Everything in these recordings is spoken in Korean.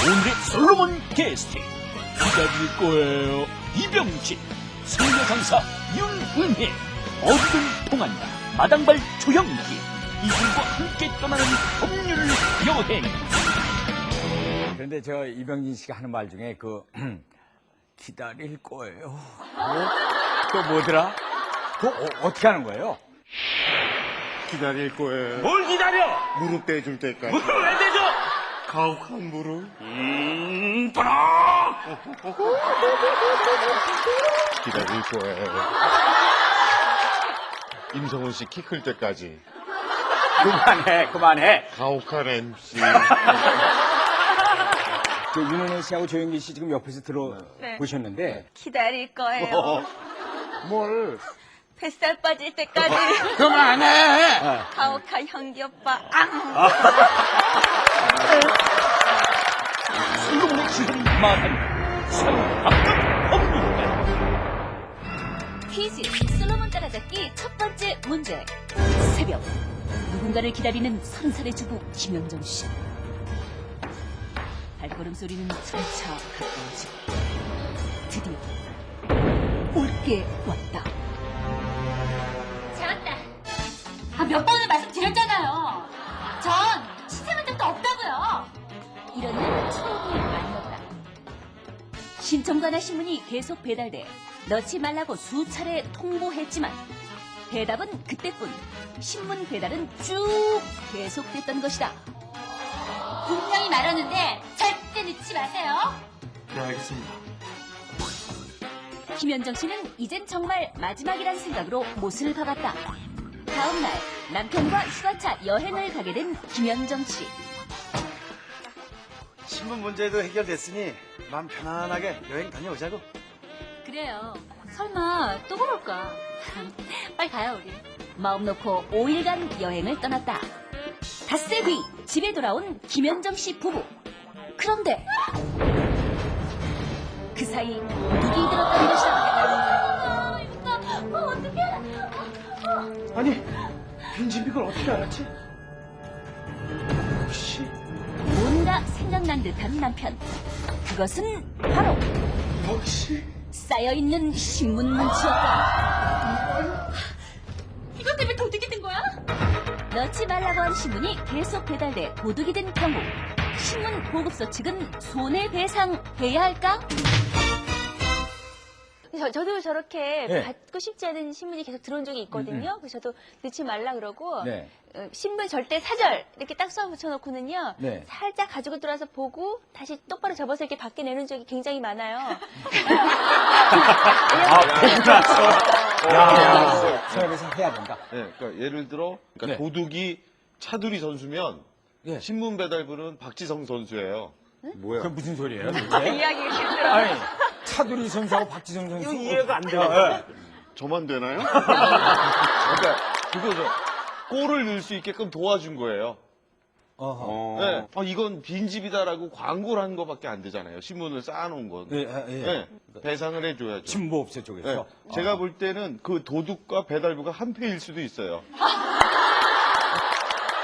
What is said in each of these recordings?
오늘의 솔로몬 게스트 기다릴 거예요. 이병진, 승려강사 윤은혜, 어디든 통한다 마당발 조영기, 이들과 함께 떠나는 법률 여행. 그런데 저 이병진 씨가 하는 말 중에 기다릴 거예요. 또 뭐더라? 어떻게 하는 거예요? 기다릴 거예요. 뭘 기다려? 무릎 떼줄 때까지. 무릎 왜 대죠? 가혹한 무릎. 빠라! 기다릴 거예요. 임성훈 씨 키 클 때까지. 그만해. 가혹한 MC. 저 윤은혜 씨하고 조영기 씨 지금 옆에서 들어보셨는데 기다릴 거예요. 뭘? 뱃살 빠질 때까지. 그만해. 가혹한 형기 오빠. 솔로몬의 지혜를 말하는 상황극 법률가. 퀴즈 솔로몬 따라잡기 첫 번째 문제. 새벽 누군가를 기다리는 30살의 주부 김영정 씨. 발걸음 소리는 점차 가까워지고 드디어 올게 왔다. 잡았다. 몇 번을 말씀드렸잖아요. 전 신세한 적도 없다고요. 이런 날 추억이 아니었다. 신청관할 신문이 계속 배달돼 넣지 말라고 수차례 통보했지만 대답은 그때뿐. 신문 배달은 쭉 계속됐던 것이다. 분명히 말하는데 절대 늦지 마세요. 네, 알겠습니다. 김현정 씨는 이젠 정말 마지막이란 생각으로 못을 박았다. 다음 날 남편과 휴가차 여행을 가게 된 김현정 씨. 신문 문제도 해결됐으니 마음 편안하게 여행 다녀오자고. 그래요. 설마 또 그럴까? 빨리 가요 우리. 마음 놓고 5일간 여행을 떠났다. 닷새 뒤 집에 돌아온 김현정 씨 부부. 그런데 그 사이 누기 들었다는 것이다. 어떡해. 아니, 빈집이걸 어떻게 알았지? 혹시 뭔가 생각난 듯한 남편. 그것은 바로 역시 쌓여있는 신문 문치였다. 이것 때문에 도둑이 된 거야? 넣지 말라고 한 신문이 계속 배달돼 도둑이 된 경우 신문 보급소 측은 손해배상해야 할까? 저도 저렇게 네. 받고 싶지 않은 신문이 계속 들어온 적이 있거든요. 그래서 저도 넣지 말라 그러고 네. 신문 절대 사절 이렇게 딱 써 붙여놓고는요. 네. 살짝 가지고 들어와서 보고 다시 똑바로 접어서 이렇게 밖에 내는 적이 굉장히 많아요. 손해배상 해야 된다. 네, 그러니까 예를 들어 네. 도둑이 차두리 선수면 네. 신문 배달부는 박지성 선수예요. 그게 무슨 소리예요? 이야기가 힘들어요. 아니, 차두리 선수하고 박지성 선수. 이해가 안 돼요. 저만 되나요? 그러니까 그거죠. 골을 넣을 수 있게끔 도와준 거예요. 네. 이건 빈집이다라고 광고를 한 거밖에 안 되잖아요. 신문을 쌓아놓은 건. 네. 배상을 해줘야죠. 진보업체 쪽에서. 네. 제가 볼 때는 그 도둑과 배달부가 한패일 수도 있어요.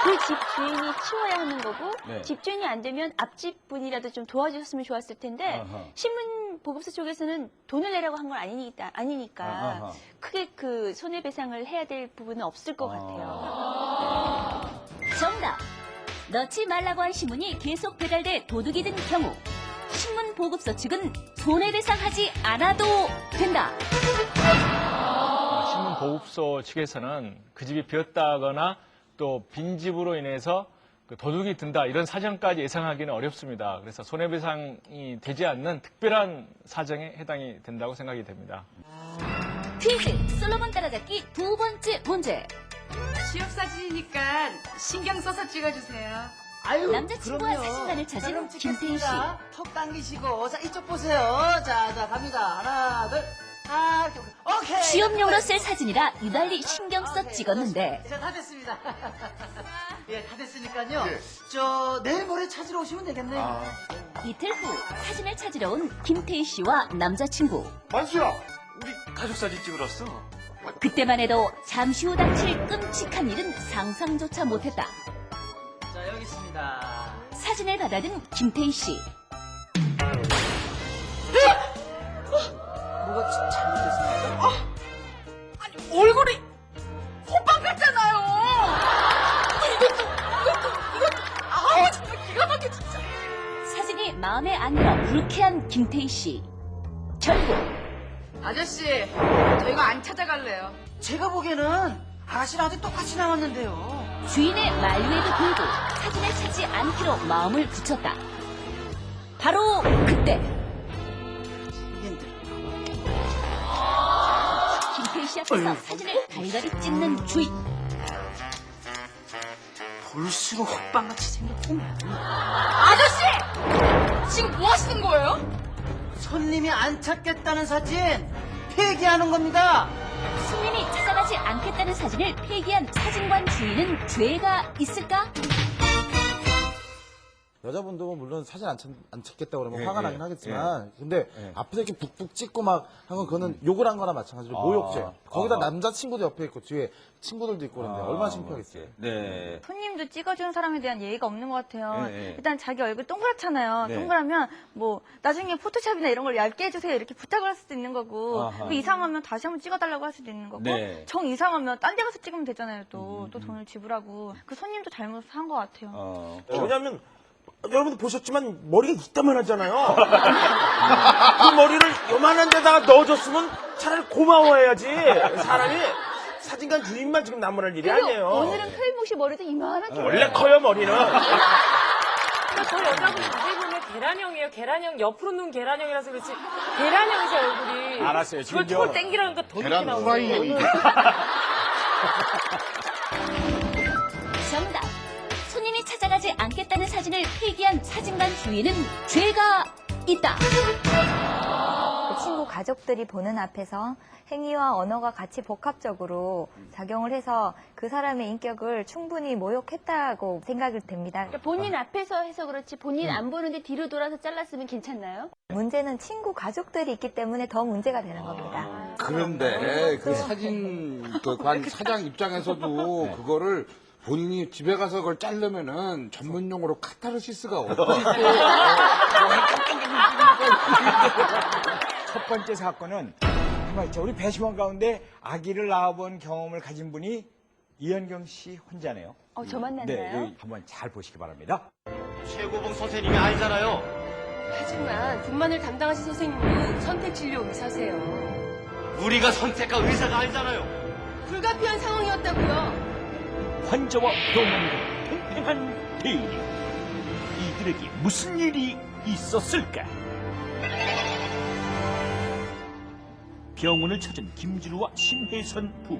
그 집 주인이 치워야 하는 거고 네. 집 주인이 안 되면 앞집 분이라도 좀 도와주셨으면 좋았을 텐데 아하. 신문 보급소 쪽에서는 돈을 내라고 한 건 아니니까 아하. 크게 그 손해배상을 해야 될 부분은 없을 것 같아요. 정답! 넣지 말라고 한 신문이 계속 배달돼 도둑이 된 경우 신문 보급소 측은 손해배상하지 않아도 된다. 신문 보급소 측에서는 그 집이 비었다거나 또 빈집으로 인해서 그 도둑이 든다 이런 사정까지 예상하기는 어렵습니다. 그래서 손해배상이 되지 않는 특별한 사정에 해당이 된다고 생각이 됩니다. 퀴즈 솔로몬 따라잡기 두 번째 문제. 취업사진이니까 신경 써서 찍어주세요. 아유, 남자친구와 그럼요. 사진관을 찾은 자, 그럼 김태희 씨. 찍겠습니다. 턱 당기시고, 자, 이쪽 보세요. 자, 갑니다. 하나, 둘. 아, 오케이. 취업용으로 쓸 사진이라 유달리 신경 써 찍었는데 자, 다 됐습니다. 예, 다 됐으니까요. 저, 내일 모레 찾으러 오시면 되겠네요. 이틀 후 사진을 찾으러 온 김태희 씨와 남자친구. 만수야, 우리 가족 사진 찍으렀어. 그때만 해도 잠시 후 닥칠 끔찍한 일은 상상조차 못했다. 자, 여기 있습니다. 사진을 받아든 김태희 씨. 뭐가 잘못됐습니까? 아니, 얼굴이 호빵 같잖아요. 이것도. 아우, 정말 기가 막혀, 진짜. 사진이 마음에 안 들어 불쾌한 김태희 씨. 결국 아저씨, 저희가 안 찾아갈래요. 제가 보기에는 아가씨랑 아주 똑같이 나왔는데요. 주인의 말에도 불구 사진을 찾지 않기로 마음을 굳혔다. 바로 그때 김태희 씨 앞에서 사진을 달달이 찍는 주인. 볼수록 호빵같이 생겼구만. 아저씨! 지금 뭐 하시는 거예요? 손님이 안 찾겠다는 사진 폐기하는 겁니다. 손님이 찾아가지 않겠다는 사진을 폐기한 사진관 주인은 죄가 있을까? 여자분도 물론 사진 안 찾겠다고 그러면 화가 나긴 하겠지만 근데 앞에서 이렇게 북북 찍고 막 한 건 그거는 욕을 한 거나 마찬가지로 모욕죄. 거기다 남자친구도 옆에 있고 뒤에 친구들도 있고 그런데 얼마나 창피하겠어요. 네. 손님도 찍어주는 사람에 대한 예의가 없는 것 같아요. 네. 일단 자기 얼굴 동그랗잖아요. 네. 동그라면 뭐 나중에 포토샵이나 이런 걸 얇게 해주세요 이렇게 부탁을 할 수도 있는 거고 아하. 그 이상하면 다시 한번 찍어달라고 할 수도 있는 거고 네. 정 이상하면 딴 데 가서 찍으면 되잖아요. 또 돈을 지불하고 그 손님도 잘못한 것 같아요. 왜냐면 여러분들 보셨지만 머리가 이따만 하잖아요. 그 머리를 요만한 데다가 넣어줬으면 차라리 고마워해야지. 사람이 사진관 주인만 지금 나무랄 일이 아니에요. 오늘은 표현복 씨 머리도 이만하게 원래 커요 머리는. 저 여자분 자세히 보면 계란형이에요. 계란형, 옆으로 누운 계란형이라서 그렇지. 계란형이죠, 얼굴이. 알았어요. 그걸 지금요. 털 땡기라니까 더 이렇게 계란 나오는 후라이요. 정답. 손님이 찾아가지 않겠다는 사진을 폐기한 사진관 주인은 죄가 있다. 친구 가족들이 보는 앞에서 행위와 언어가 같이 복합적으로 작용을 해서 그 사람의 인격을 충분히 모욕했다고 생각이 됩니다. 본인 앞에서 해서 그렇지 본인 안 보는데 뒤로 돌아서 잘랐으면 괜찮나요? 문제는 친구 가족들이 있기 때문에 더 문제가 되는 겁니다. 그런데 그 사진관 사장 입장에서도 그거를 본인이 집에 가서 그걸 자르면은 전문 용어로 카타르시스가 어디 첫 번째 사건은 정말 우리 배심원 가운데 아기를 낳아본 경험을 가진 분이 이현경 씨 혼자네요. 저 만났나요? 네, 여기 한번 잘 보시기 바랍니다. 최고봉 선생님이 아니잖아요. 하지만 분만을 담당하신 선생님은 선택진료 의사세요. 우리가 선택한 의사가 아니잖아요. 불가피한 상황이었다고요. 환자와 병원과 팽팽한 대응. 이들에게 무슨 일이 있었을까? 병원을 찾은 김지루와 신혜선 부부.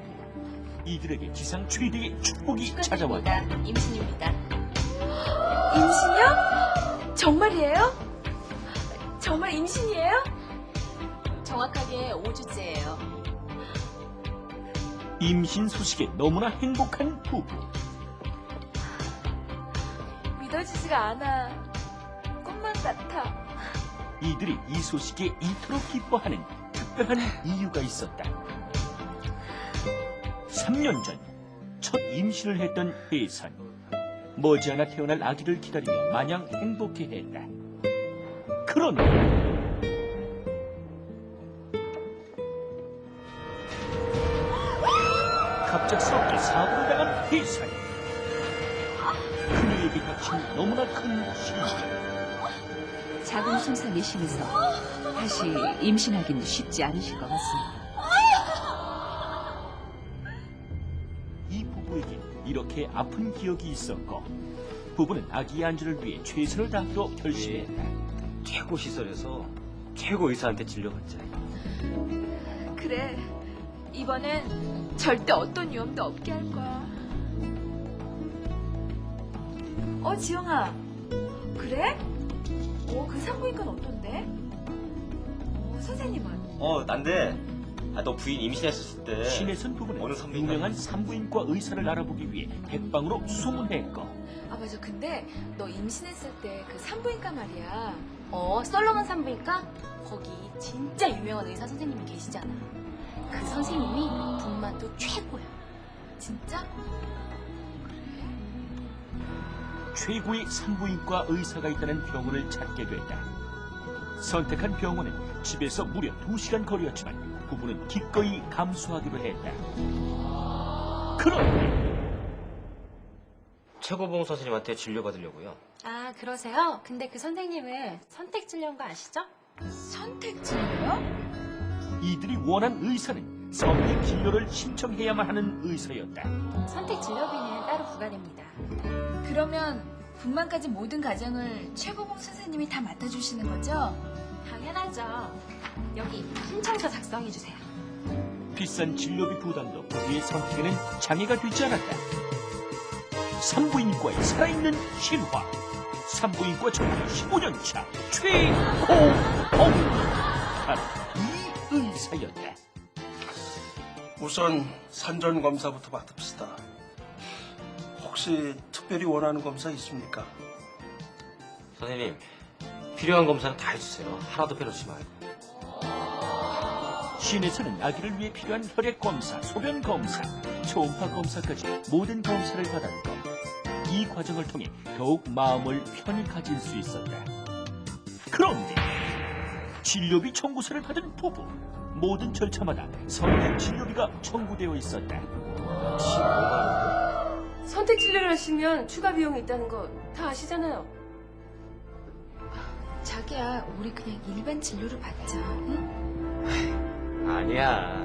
이들에게 지상 최대의 축복이 찾아왔다. 임신입니다. 임신이요? 정말이에요? 정말 임신이에요? 정확하게 5주째예요. 임신 소식에 너무나 행복한 부부. 믿어지지가 않아. 꿈만 같아. 이들이 이 소식에 이토록 기뻐하는 특별한 이유가 있었다. 3년 전 첫 임신을 했던 혜선. 머지않아 태어날 아기를 기다리며 마냥 행복해했다. 그런데 갑작스럽게 사고를 당한 혜선. 그녀에게 닥친 너무나 큰 실수. 작은 손상이 심해서 다시 임신하기는 쉽지 않으실 것 같습니다. 이 부부에게 이렇게 아픈 기억이 있었고 부부는 아기의 안전을 위해 최선을 다하기로 결심했다. 최고 시설에서 최고 의사한테 진료받자. 그래. 이번엔 절대 어떤 위험도 없게 할 거야. 지영아. 그래? 그 산부인과는 어떤데? 선생님은? 난데. 너 부인 임신했었을 때. 신혜선 부부는 어느 산부인과? 유명한 산부인과 의사를 알아보기 위해 백방으로 수소문했고 맞아. 근데 너 임신했을 때 그 산부인과 말이야. 솔로몬 산부인과? 거기 진짜 유명한 의사 선생님이 계시잖아. 그 선생님이 분만도 최고야. 진짜? 최고의 산부인과 의사가 있다는 병원을 찾게 됐다. 선택한 병원은 집에서 무려 2시간 거리였지만 부부는 기꺼이 감수하기로 했다. 그런데 최고봉 선생님한테 진료받으려고요. 아, 그러세요? 근데 그 선생님은 선택진료인 거 아시죠? 선택진료요? 이들이 원한 의사는 선택진료를 신청해야만 하는 의사였다. 선택진료비는 따로 부과됩니다. 그러면 분만까지 모든 과정을 최고봉 선생님이 다 맡아주시는 거죠? 당연하죠. 여기 신청서 작성해주세요. 비싼 진료비 부담도 부부의 선택에는 장애가 되지 않았다. 산부인과의 살아있는 신화. 산부인과 전문 15년 차 최고봉. 바로 이 의사였다. 우선 산전 검사부터 받읍시다. 혹시 특별히 원하는 검사 있습니까? 선생님, 필요한 검사는 다 해주세요. 하나도 빼놓지 말고. 시내에서는 아기를 위해 필요한 혈액 검사, 소변 검사, 초음파 검사까지 모든 검사를 받았고 이 과정을 통해 더욱 마음을 편히 가질 수 있었다. 그런데 진료비 청구서를 받은 부부, 모든 절차마다 선택 진료비가 청구되어 있었다. 선택 진료를 하시면 추가 비용이 있다는 거 다 아시잖아요. 자기야, 우리 그냥 일반 진료를 받자. 응? 아니야.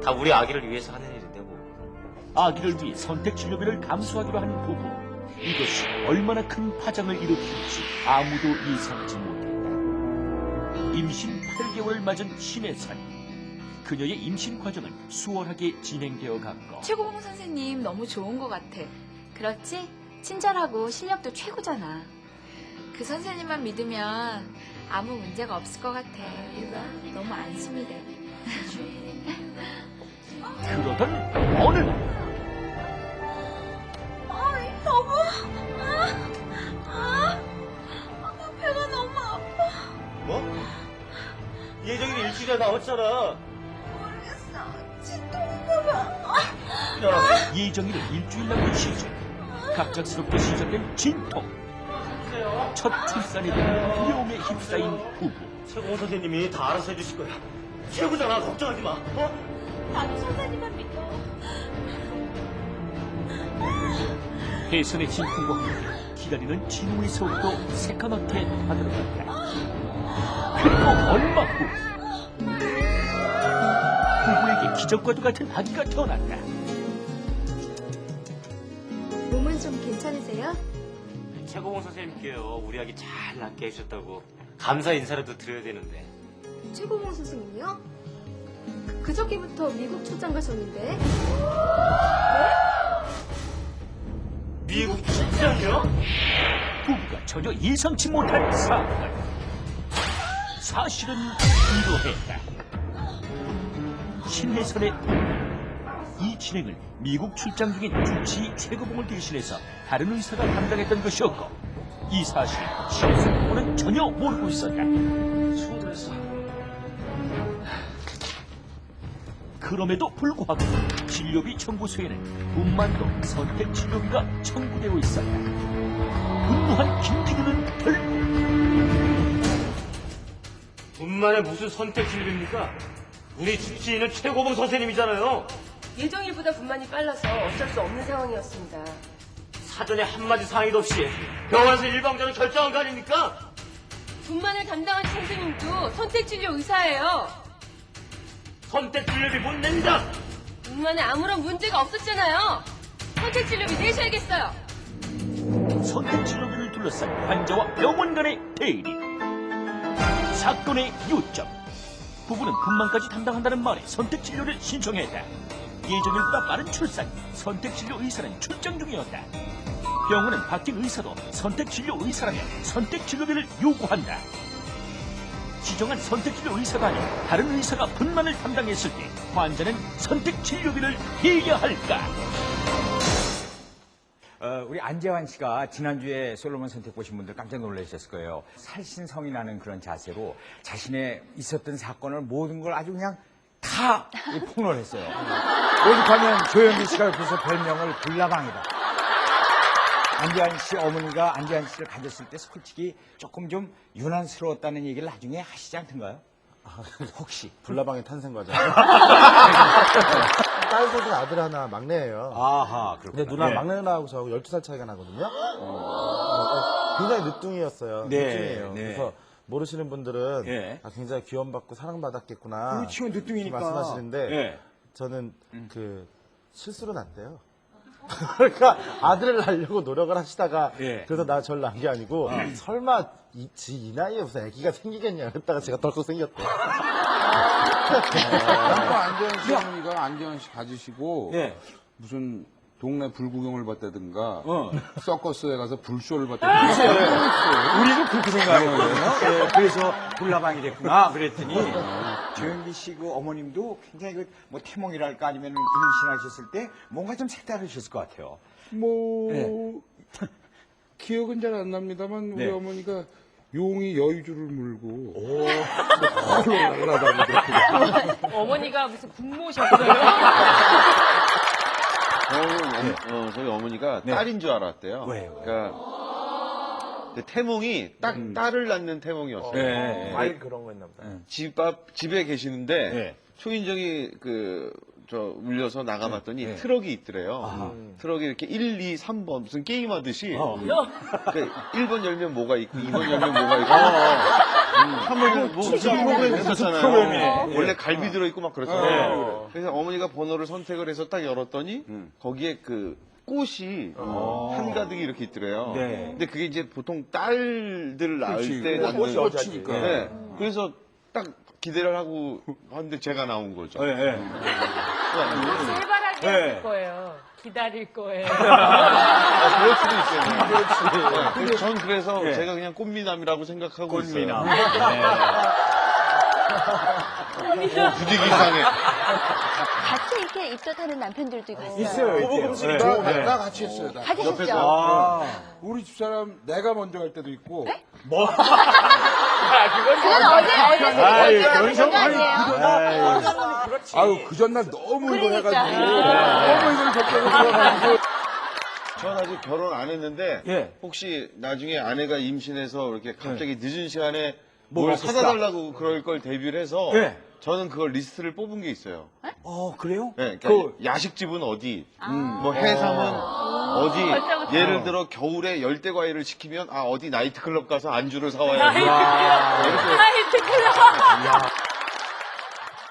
다 우리 아기를 위해서 하는 일인데 뭐. 아기를 위해 선택 진료비를 감수하기로 하는 부부. 이것이 얼마나 큰 파장을 일으킬지 아무도 예상하지 못했다. 임신 8개월을 맞은 신혜선. 그녀의 임신 과정은 수월하게 진행되어 갔고 최고봉 선생님 너무 좋은 것 같아. 그렇지? 친절하고 실력도 최고잖아. 그 선생님만 믿으면 아무 문제가 없을 것 같아. 너무 안심이 돼. 그러던 어느 날 여보, 배가 너무 아파. 뭐? 예정이 일주일에 나왔잖아. 예정일을 일주일 남은 시즌 갑작스럽게 시작된 진통. 첫 출산에 대한 두려움에 휩싸인 부부. 최고봉 선생님이 다 알아서 해주실 거야. 최고잖아. 걱정하지 마. 어? 나도 선생님만 믿어. 혜선의 진통과 함께 기다리는 진우의 속도 새까맣게 타들어갔다. 그리고 얼마 후 부부에게 기적과도 같은 아기가 태어났다. 몸은 좀 괜찮으세요? 최고봉 선생님께요. 우리 아기 잘 낳게 해주셨다고 감사 인사라도 드려야 되는데. 최고봉 선생님이요? 그저께부터 미국 출장 가셨는데. 미국 출장이요? 부부가 전혀 예상치 못한 사건. 사실은 이러했다. 신혜선의 부부. 이 진행을 미국 출장 중인 주치 최고봉을 대신해서 다른 의사가 담당했던 것이었고 이 사실을 신혜선 부부는 전혀 모르고 있었다. 충돌했어. 그럼에도 불구하고 진료비 청구서에는 분만도 선택 진료비가 청구되어 있었다. 분노한 김기규는 결국 분만에 무슨 선택 진료입니까? 우리 주치의는 최고봉 선생님이잖아요. 예정일보다 분만이 빨라서 어쩔 수 없는 상황이었습니다. 사전에 한마디 상의도 없이 병원에서 일방적으로 결정한 거 아닙니까? 분만을 담당한 선생님도 선택 진료 의사예요. 선택 진료비 못 낸다. 분만에 아무런 문제가 없었잖아요. 선택 진료비 내셔야겠어요. 선택 진료비를 둘러싼 환자와 병원 간의 대립. 사건의 요점. 부부는 분만까지 담당한다는 말에 선택 진료를 신청했다. 예정일보다 빠른 출산, 선택 진료 의사는 출장 중이었다. 병원은 바뀐 의사도 선택 진료 의사라면 선택 진료비를 요구한다. 지정한 선택 진료 의사가 아닌 다른 의사가 분만을 담당했을 때 환자는 선택 진료비를 해야 할까? 우리 안재환 씨가 지난주에 솔로몬 선택 보신 분들 깜짝 놀라셨을 거예요. 살신성인하는 그런 자세로 자신의 있었던 사건을 모든 걸 아주 그냥 다 폭로했어요. 오죽하면 조현기 씨가 옆에서 별명을 불나방이다. 안재환 씨 어머니가 안재환 씨를 가졌을 때 솔직히 조금 좀 유난스러웠다는 얘기를 나중에 하시지 않던가요? 혹시 불나방의 탄생 과정. 딸들은 아들 하나, 막내예요. 아하, 그렇구나. 근데 누나 네. 막내 누나하고 저하고 12살 차이가 나거든요. 굉장히 늦둥이였어요. 네, 늦둥이에요. 네. 그래서 모르시는 분들은 예. 아, 굉장히 귀여움받고 사랑받았겠구나. 그렇죠, 늦둥이니까. 말씀하시는데 예. 저는 그 실수로 낳대요. 그러니까 아들을 낳으려고 노력을 하시다가 예. 그래서 나 절 낳은 게 아니고 설마 이 나이에 무슨 아기가 생기겠냐 했다가 제가 덜컥 생겼대요. 안재현 씨 어머니가 안재현 씨 가지시고 예. 무슨 동네 불구경을 봤다든가 어. 서커스에 가서 불쇼를 봤다든가 우리도 그렇게 생각했거든요. 예, 그래서 불나방이 됐구나. 그랬더니 조영기 씨 그 어머님도 굉장히 그 뭐 태몽이랄까 아니면 임신하셨을 때 뭔가 좀 색다르셨을 것 같아요. 뭐 네. 기억은 잘 안 납니다만 우리 네. 어머니가 용이 여의주를 물고 어머니가 무슨 군모셨어요? 저희 어머니가 네. 딸인 줄 알았대요. 왜요? 그러니까 그 태몽이 딱 딸을 낳는 태몽이었어요. 네. 과일 그런 거 있나 보다. 집에 계시는데 네. 초인종이 울려서 나가봤더니 네. 트럭이 있더래요. 트럭이 이렇게 1, 2, 3번 무슨 게임하듯이 그 1번 열면 뭐가 있고 2번 열면 뭐가 있고 3번 열면 뭐 무슨 프로그램 있었잖아요. 프로그램이네. 원래 갈비 들어있고 막 그랬잖아요. 그래서 어머니가 번호를 선택을 해서 딱 열었더니 거기에 그 꽃이 한가득이 이렇게 있더래요. 네. 근데 그게 이제 보통 딸들을 낳을 때 낳는 꽃이 여자니까. 네. 그래서 딱 기대를 하고 하는데 제가 나온 거죠. 네, 네. 제발하게 네. 할 거예요. 기다릴 거예요. 그럴 수도 있어요. 그렇지. 전 그래서 네. 제가 그냥 꽃미남이라고 생각하고 꽃미남. 있어요. 분위기 이상해. 같이 이렇게 입덧하는 남편들도 있어요. 있어요. 부부금슬이 나 같이 했어요. 나. 같이 하셨죠? 아, 우리 집사람 내가 먼저 할 때도 있고 뭐? 그건 어제 그런 거 아니에요? 아유 그 전날 너무 그러니까. 이걸 해가지고 너무 이걸 적극적으로 좋아가지고 전 아직 결혼 안 했는데 예. 혹시 나중에 아내가 임신해서 이렇게 갑자기 늦은 시간에 뭐 뭘 먹고 사다 달라고 그럴 걸 대비를 해서 예. 저는 그걸 리스트를 뽑은 게 있어요. 그래요? 네, 그러니까 야식집은 어디, 뭐 해삼은 어디. 벌써부터. 예를 들어 겨울에 열대 과일을 시키면 어디 나이트클럽 가서 안주를 사와야 돼.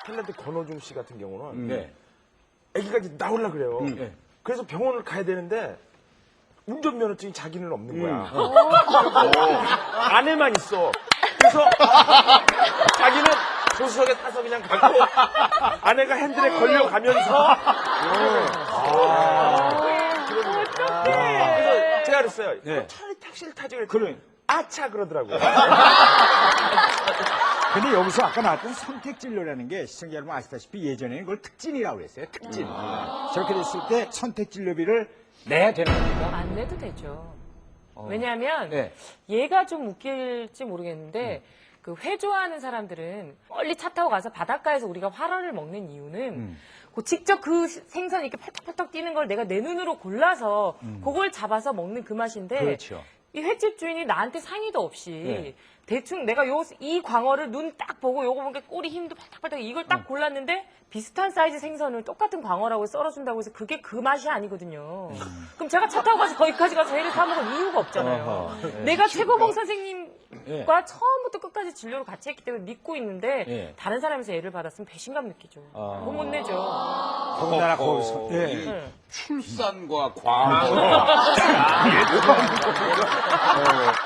탤런트 권호중 씨 같은 경우는 네. 아기가 이제 나오려 그래요. 네. 그래서 병원을 가야 되는데 운전면허증이 자기는 없는 거야. 아내만 있어. 그래서 자기는 조수석에 타서 그냥 가고 아내가 핸들에 걸려가면서 그래서 제가 그랬어요. 네. 차라리 택시를 타지 그랬더니 그래. 아차 그러더라고요. 근데 여기서 아까 나왔던 선택진료라는 게 시청자 여러분 아시다시피 예전에는 그걸 특진이라고 그랬어요. 특진. 저렇게 됐을 때 선택진료비를 내야 되는 겁니까? 안 내도 되죠. 왜냐하면 네. 얘가 좀 웃길지 모르겠는데 그 회 좋아하는 사람들은 멀리 차 타고 가서 바닷가에서 우리가 활어를 먹는 이유는 그 직접 그 생선이 이렇게 팔딱팔딱 뛰는 걸 내가 내 눈으로 골라서 그걸 잡아서 먹는 그 맛인데 그렇죠. 이 횟집 주인이 나한테 상의도 없이 네. 대충 내가 이 광어를 눈 딱 보고 요거 보니까 꼬리 힘도 팔딱팔딱 이걸 딱 골랐는데 비슷한 사이즈 생선을 똑같은 광어라고 썰어준다고 해서 그게 그 맛이 아니거든요. 그럼 제가 차 타고 가서 거기까지 가서 회를 사 먹을 이유가 없잖아요. 어허. 네. 내가 최고봉 선생님과 네. 처음부터 끝까지 진료를 같이 했기 때문에 믿고 있는데 네. 다른 사람에서 애를 받았으면 배신감 느끼죠. 그거 못 내죠. 더군다나 거기서. 네. 네. 출산과 과거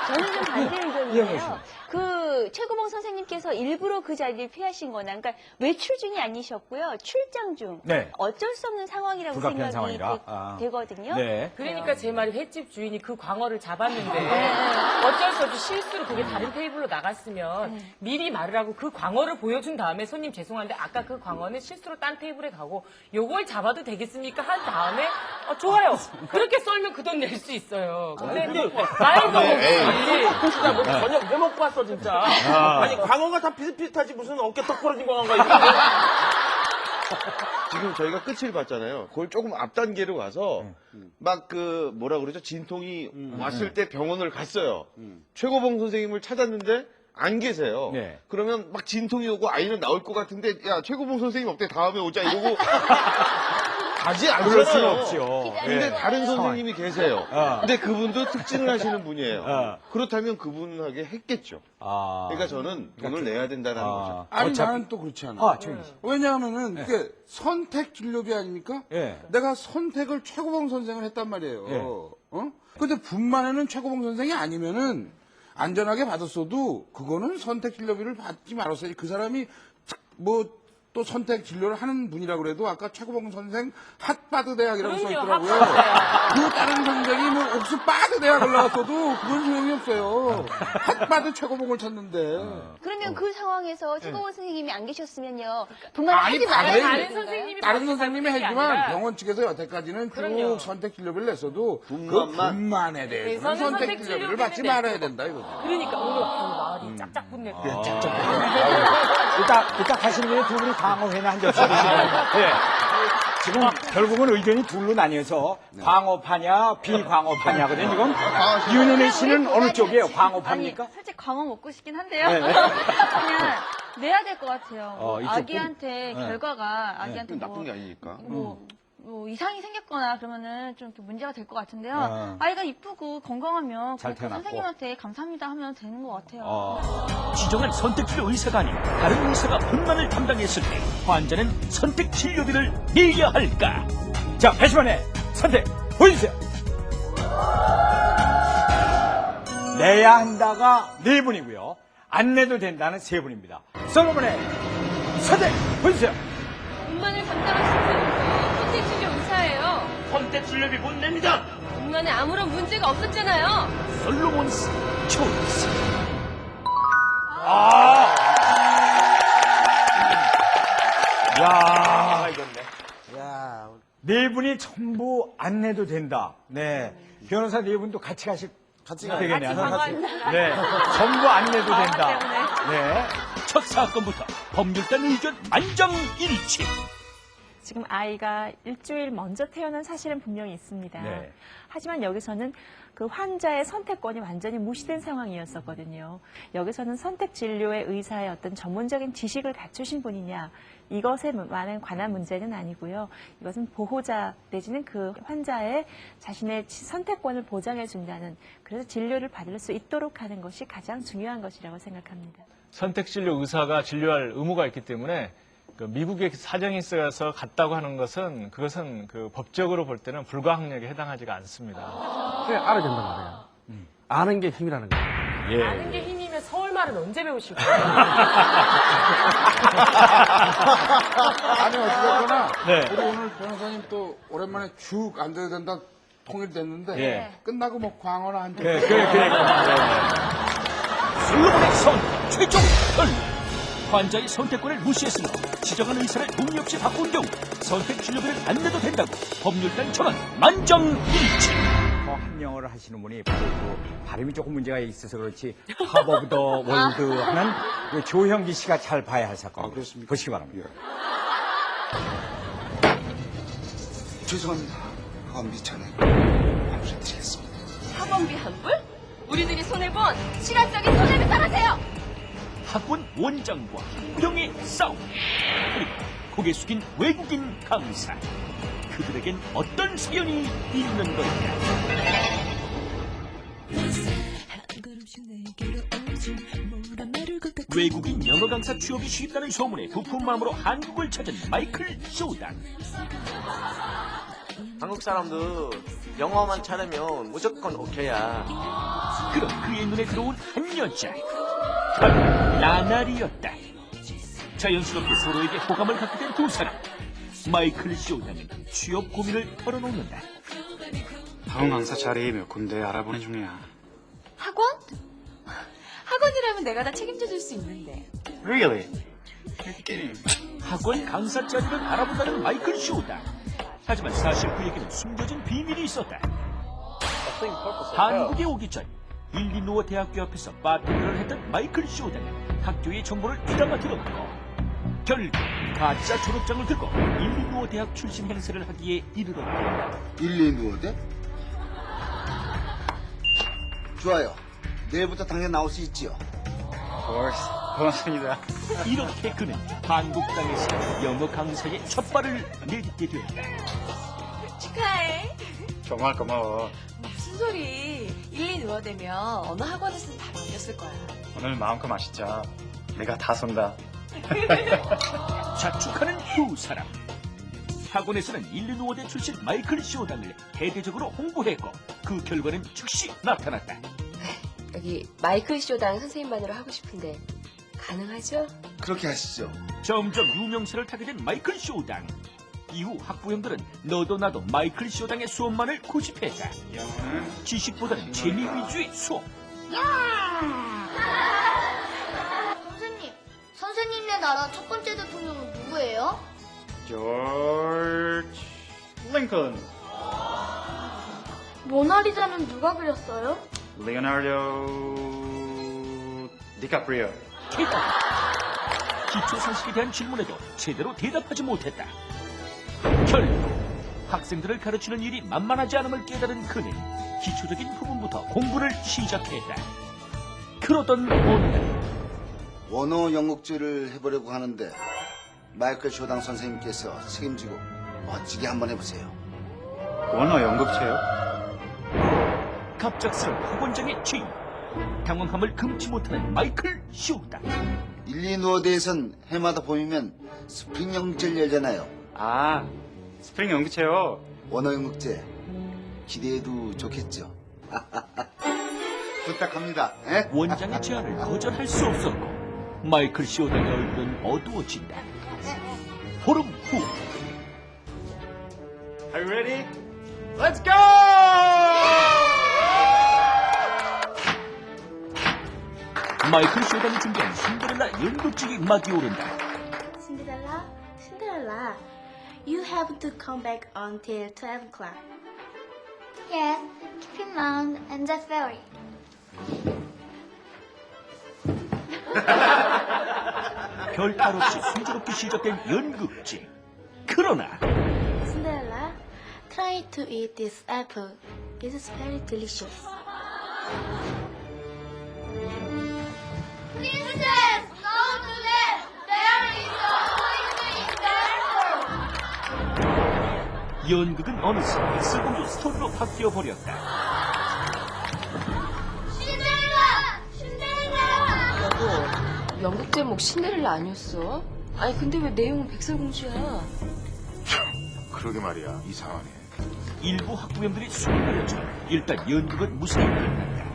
저는 좀 반대 이영애 의견이에요. 그 최고봉 선생님께서 일부러 그 자리를 피하신 거나, 그러니까 외출 중이 아니셨고요. 출장 중. 네. 어쩔 수 없는 상황이라고 불가피한 생각이 상황이라. 되거든요. 네. 그러니까 제 말이 횟집 주인이 그 광어를 잡았는데 네. 어쩔 수 없이 실수로 그게 다른 테이블로 나갔으면 미리 말을 하고 그 광어를 보여준 다음에 손님 죄송한데 아까 그 광어는 실수로 딴 테이블에 가고 요걸 잡아도 되겠습니까? 한 다음에 좋아요. 그렇게 썰면 그 돈 낼 수 있어요. 근데 말도 없이 진짜 뭐 저녁 회 먹고 왔어 진짜. 아니 광어가 다 비슷비슷하지 무슨 어깨 턱 부러진 광어가 있는데. 지금 저희가 끝을 봤잖아요. 그걸 조금 앞 단계로 가서 막 그 뭐라 그러죠? 진통이 왔을 때 병원을 갔어요. 최고봉 선생님을 찾았는데 안 계세요. 네. 그러면 막 진통이 오고 아이는 나올 것 같은데 야 최고봉 선생님 없대 다음에 오자 이러고 가지 않잖아요. 그럴 수는 없죠. 근데 예. 다른 선생님이 계세요. 근데 그분도 특진을 하시는 분이에요. 어. 그렇다면 그분하게 했겠죠. 그러니까 저는 돈을 내야 된다는 거죠. 아니 어차피- 나는 또 그렇지 않아. 아, 정희 씨. 왜냐하면은 그게 선택 진료비 아닙니까? 예. 내가 선택을 최고봉 선생을 했단 말이에요. 예. 어? 근데 분만에는 최고봉 선생이 아니면은 안전하게 받았어도 그거는 선택 진료비를 받지 말았어야지. 그 사람이 뭐 또 선택 진료를 하는 분이라 그래도 아까 최고봉 선생 핫바드 대학이라고 써 있더라고요. 그 다른 선생이 뭐 옥스바드 대학을 나왔어도 그건 소용이 없어요. 핫바드 최고봉을 찾는데. 그러면 그 상황에서 최고원 선생님이 안 계셨으면요. 분만을 아니, 하지 말아야 다른 되는 건가요? 다른 선생님이 해주면 아니라- 병원 측에서 여태까지는 그럼요. 쭉 선택 진료비를 냈어도 그 분만만. 분만에 대해서는 저는 선택 선택 진료비를 진료비는 받지 냈고. 말아야 된다 이거죠. 그러니까 오늘 말이 짝짝 붙네. 이따 가시는 길에 두 분이 광어회나 한 접시 드시면 예. 지금 결국은 의견이 둘로 나뉘어서 광어파냐 비광어파냐거든요. 이건 윤은혜 씨는 어느 쪽이에요? 광어파입니까? 아니, 솔직히 광어 먹고 싶긴 한데요. 네, 네. 그냥 내야 될 것 같아요. 이쪽 아기한테 분? 네. 결과가 아기한테 나쁜 게 아니니까. 뭐 이상이 생겼거나 그러면은 좀 이렇게 문제가 될 것 같은데요. 어. 아이가 이쁘고 건강하면 잘 그 태어났고. 선생님한테 감사합니다 하면 되는 것 같아요. 지정한 선택치료 의사가 아닌 다른 의사가 분만을 담당했을 때 환자는 선택 진료비를 내야 할까? 자, 80원의 선택 보여주세요. 내야 한다가 4분이고요. 안 내도 된다는 3분입니다. 솔로몬의 선택 보여주세요. 분만을 담당하신 분은 선택 진료 의사예요. 선택 진료비 못 냅니다. 분만에 아무런 문제가 없었잖아요. 솔로몬스 초이스. 야, 야, 4분이 전부 안 내도 된다. 네. 변호사 4분도 같이 가실 같이 되겠네요. 같이 네. 전부 안 내도 된다. 네. 첫 사건부터 법률단 의견 만장일치. 지금 아이가 일주일 먼저 태어난 사실은 분명히 있습니다. 네. 하지만 여기서는 그 환자의 선택권이 완전히 무시된 상황이었었거든요. 여기서는 선택 진료의 의사의 어떤 전문적인 지식을 갖추신 분이냐, 이것에만 관한 문제는 아니고요. 이것은 보호자 내지는 그 환자의 자신의 선택권을 보장해 준다는, 그래서 진료를 받을 수 있도록 하는 것이 가장 중요한 것이라고 생각합니다. 선택 진료 의사가 진료할 의무가 있기 때문에 그 미국의 사정이 있어서 갔다고 하는 것은 그것은 그 법적으로 볼 때는 불가항력에 해당하지가 않습니다. 그래, 알아야 된단 말이야. 아는 게 힘이라는 거야. 예. 아는 게 힘이면 서울말은 언제 배우실 거예요? 아니 어찌됐거나 네. 우리 오늘 변호사님 또 오랜만에 쭉 안 돼야 된다 통일됐는데 예. 끝나고 뭐 광어나 한 그래. 솔로몬의 선택 최종 결론. 환자의 선택권을 무시했으나 지정한 의사를 동의 없이 바꾼 경우 선택 진료비를 안 내도 된다고 법률단 전원 만장일치. 한영어를 하시는 분이 바로 그 발음이 조금 문제가 있어서 그렇지 팝 오브 더 월드 하는 그 조형기 씨가 잘 봐야 할 사건. 그렇습니까? 보시기 바랍니다. 죄송합니다. 미천에 감사드리겠습니다. 학원비 환불? 우리들이 손해본 시간적인 손해를 따라세요. 학원 원장과 학부형의 싸움. 그리고 고개 숙인 외국인 강사. 그들에겐 어떤 사연이 있는 걸까? 외국인 영어 강사 취업이 쉽다는 소문에 부푼 마음으로 한국을 찾은 마이클 조단. 한국 사람들 영어만 잘하면 무조건 오케이야. 그런 그의 눈에 들어온 한 여자. 바로 나날이었다. 자연스럽게 서로에게 호감을 갖게 된 두 사람. 마이클 조단은 취업 고민을 털어놓는다. 다음 강사 자리 몇 군데 알아보는 중이야. 학원? 학원이라면 내가 다 책임져 줄 수 있는데. Really? 학원 강사 자리를 알아본다는 마이클 조단. 하지만 사실 그에게는 숨겨진 비밀이 있었다. 한국에 오기 전 일리노어 대학교 앞에서 바텐더를 했던 마이클 조단은 학교의 정보를 귀담아 들었고 결국 가짜 졸업장을 들고 일리노어 대학 출신 행세를 하기에 이르렀다. 일리노어대? 좋아요. 내일부터 당장 나올 수 있지요. 고맙습니다. 이렇게 그는 한국 땅에서 영어 강사의 첫 발을 내딛게 된다. 축하해. 정말 고마워. 무슨 소리. 1, 2 누워대면 어느 학원에서는 다 바뀌었을 거야. 오늘 마음껏 마시자. 내가 다 쏜다. 자축하는 두 사람. 학원에서는 일리노어대 출신 마이클 쇼당을 대대적으로 홍보했고 그 결과는 즉시 나타났다. 여기 마이클 쇼당 선생님만으로 하고 싶은데 가능하죠? 그렇게 하시죠. 점점 유명세를 타게 된 마이클 쇼당. 이후 학부형들은 너도 나도 마이클 쇼당의 수업만을 고집했다. 지식보다는 재미 위주의 수업. 선생님네 나라 첫 번째 대통령은 누구예요? 조지 링컨. 모나리자는 누가 그렸어요? 레오나르도 디카프리오. 기초 상식에 대한 질문에도 제대로 대답하지 못했다. 결국 학생들을 가르치는 일이 만만하지 않음을 깨달은 그는 기초적인 부분부터 공부를 시작했다. 그러던 어느 날 원어 영국제를 해보려고 하는데 마이클 쇼당 선생님께서 책임지고 멋지게 한번 해보세요. 원어 연극체요? 갑작스런 학원장의 주인. 당황함을 금치 못하는 마이클 쇼당. 일리노어대에선 해마다 봄이면 스프링 영국제를 열잖아요. 아, 스프링 연극체요? 원어 영국제 기대해도 좋겠죠. 부탁합니다. 에? 원장의 제안을 거절할 수 없었고 마이클 쇼당의 얼굴은 어두워진다. 보름 후 Are you ready? Let's go! 마이클 쇼당이 준비한 신데렐라 연극극이 막이 오른다. Cinderella, you have to come back until 12 o'clock. Yes, keep in mind and the fairy. 별탈 없이 순조롭게 시작된 연극지. 그러나 Cinderella, try to eat this apple. It is very delicious. Princess, don't do that. There is a poison in the apple. 연극은 어느새 백설공주 스토리로 바뀌어 버렸다. 여보, 연극 제목 신데렐라 아니었어? 아니 근데 왜 내용은 백설공주야? 그러게 말이야, 이상하네. 일부 학부형들이 숨을 날렸지만 일단 연극은 무사히 끝났다.